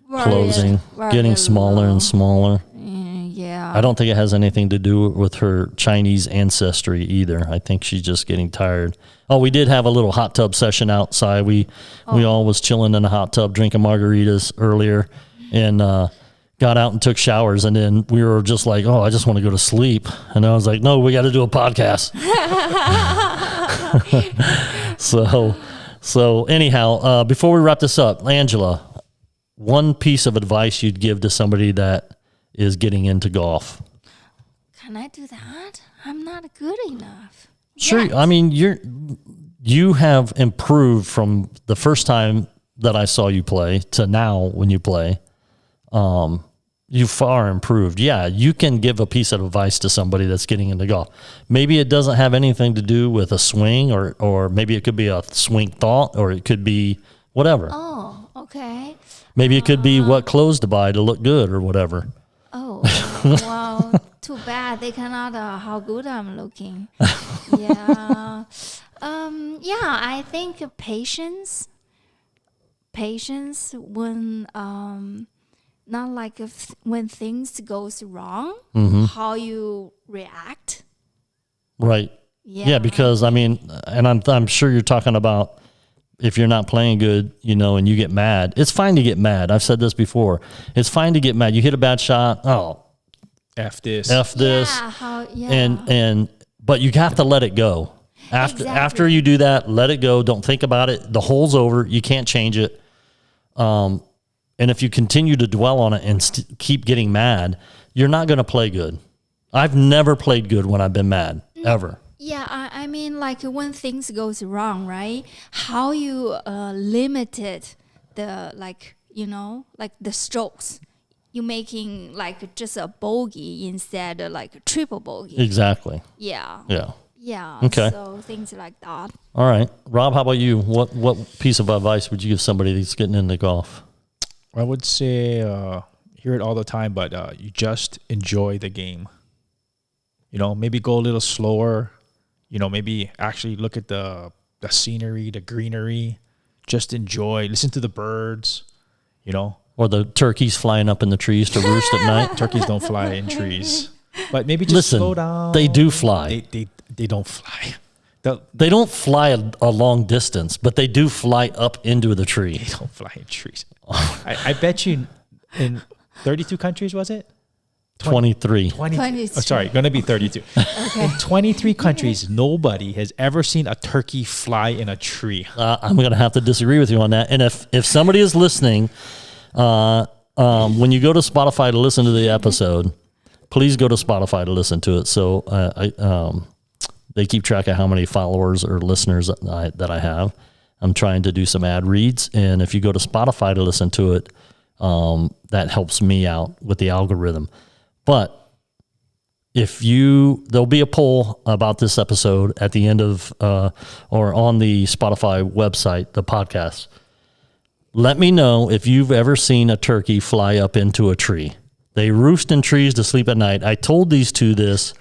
closing, getting smaller and smaller. Yeah. I don't think it has anything to do with her Chinese ancestry either. I think she's just getting tired. Oh, we did have a little hot tub session outside. We all was chilling in the hot tub drinking margaritas earlier, and got out and took showers. And then we were just like, oh, I just want to go to sleep. And I was like, no, we got to do a podcast. So anyhow, before we wrap this up, Angela, one piece of advice you'd give to somebody that is getting into golf. Can I do that? I'm not good enough. Sure. Yet. I mean, you have improved from the first time that I saw you play to now when you play. You far improved. Yeah, you can give a piece of advice to somebody that's getting into golf. Maybe it doesn't have anything to do with a swing, or maybe it could be a swing thought, or it could be whatever. Oh, okay. Maybe it could be what clothes to buy to look good or whatever. Oh, wow. Too bad they cannot how good I'm looking. Yeah. Yeah, I think patience when not like when things goes wrong, how you react. Right. Yeah, because I mean, and I'm sure you're talking about if you're not playing good, and you get mad. It's fine to get mad. I've said this before. It's fine to get mad. You hit a bad shot. Oh, F this. F this. Yeah, But you have to let it go. After you do that, let it go. Don't think about it. The hole's over. You can't change it. And if you continue to dwell on it and keep getting mad, you're not going to play good. I've never played good when I've been mad, ever. Yeah, I mean, like when things goes wrong, right? How you limited the like the strokes. You making like just a bogey instead of like a triple bogey. Exactly. Yeah. Yeah. Yeah. Okay. So things like that. All right. Rob, how about you? What piece of advice would you give somebody that's getting into golf? I would say, hear it all the time, but you just enjoy the game. Maybe go a little slower. Maybe actually look at the scenery, the greenery. Just enjoy. Listen to the birds. or the turkeys flying up in the trees to roost at night. Turkeys don't fly in trees. But maybe just Listen, slow down. they do fly. They don't fly. They don't fly a long distance, but they do fly up into the tree. They don't fly in trees. I bet you in 32 countries, was it? 23. 23. Sorry, going to be 32. In 23 countries, nobody has ever seen a turkey fly in a tree. I'm going to have to disagree with you on that. And if somebody is listening, when you go to Spotify to listen to the episode, please go to Spotify to listen to it. So they keep track of how many followers or listeners that I have. I'm trying to do some ad reads. And if you go to Spotify to listen to it, that helps me out with the algorithm. But there'll be a poll about this episode at the end of, or on the Spotify website, the podcast. Let me know if you've ever seen a turkey fly up into a tree. They roost in trees to sleep at night. I told these two this,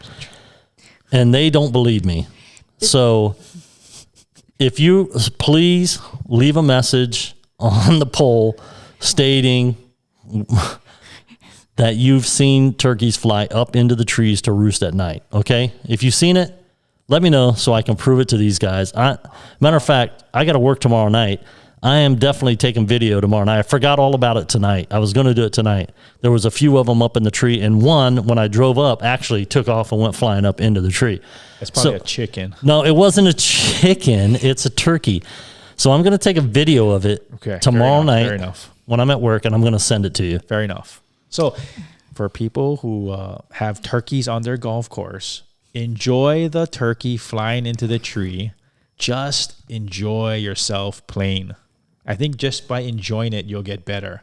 and they don't believe me. So if you please leave a message on the poll stating that you've seen turkeys fly up into the trees to roost at night. Okay? If you've seen it, let me know so I can prove it to these guys. Matter of fact, I got to work tomorrow night. I am definitely taking video tomorrow night. I forgot all about it tonight. I was going to do it tonight. There was a few of them up in the tree, and one, when I drove up, actually took off and went flying up into the tree. It's probably a chicken. No, it wasn't a chicken. It's a turkey. So I'm going to take a video of it tomorrow night when I'm at work, and I'm going to send it to you. Fair enough. So for people who have turkeys on their golf course, enjoy the turkey flying into the tree. Just enjoy yourself playing. I think just by enjoying it, you'll get better.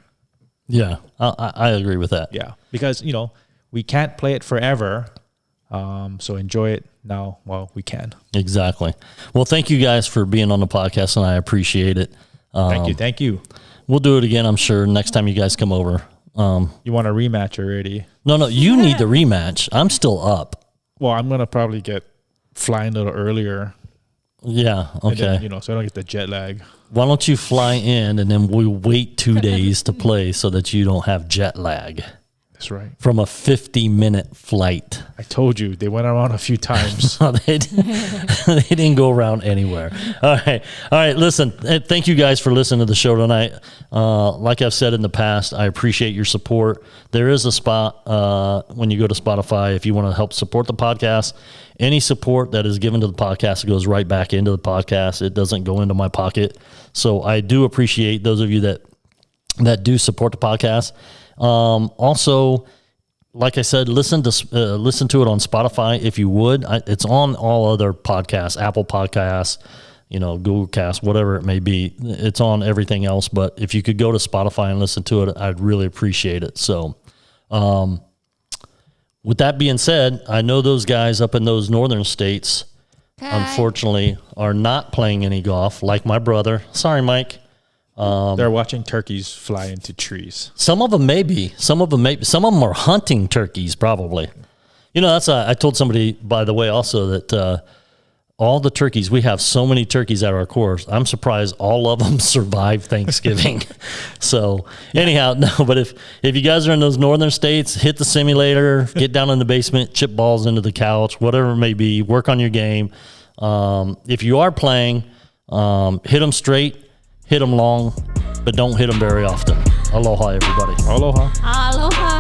Yeah, I agree with that. Yeah, because, we can't play it forever. So enjoy it now while we can. Exactly. Well, thank you guys for being on the podcast, and I appreciate it. Thank you. We'll do it again, I'm sure, next time you guys come over. You want a rematch already? No, you need the rematch. I'm still up. Well, I'm going to probably get flying a little earlier. Yeah, okay. Then, so I don't get the jet lag. Why don't you fly in, and then we wait 2 days to play so that you don't have jet lag. That's right. From a 50-minute flight. I told you, they went around a few times. they didn't go around anywhere. All right. Listen, thank you guys for listening to the show tonight. Like I've said in the past, I appreciate your support. There is a spot when you go to Spotify if you want to help support the podcast. Any support that is given to the podcast goes right back into the podcast. It doesn't go into my pocket. So I do appreciate those of you that do support the podcast. Also, like I said, listen to it on Spotify if you would. It's on all other podcasts, Apple Podcasts, Google Cast, whatever it may be. It's on everything else. But if you could go to Spotify and listen to it, I'd really appreciate it. So, with that being said, I know those guys up in those northern states, unfortunately, are not playing any golf like my brother. Sorry, Mike. They're watching turkeys fly into trees. Some of them may be. Some of them are hunting turkeys, probably. I told somebody, by the way, also that all the turkeys, we have so many turkeys at our course. I'm surprised all of them survive Thanksgiving. So anyhow, but if you guys are in those northern states, hit the simulator, get down in the basement, chip balls into the couch, whatever it may be, work on your game. If you are playing, hit them straight. Hit them long, but don't hit them very often. Aloha, everybody. Aloha. Aloha.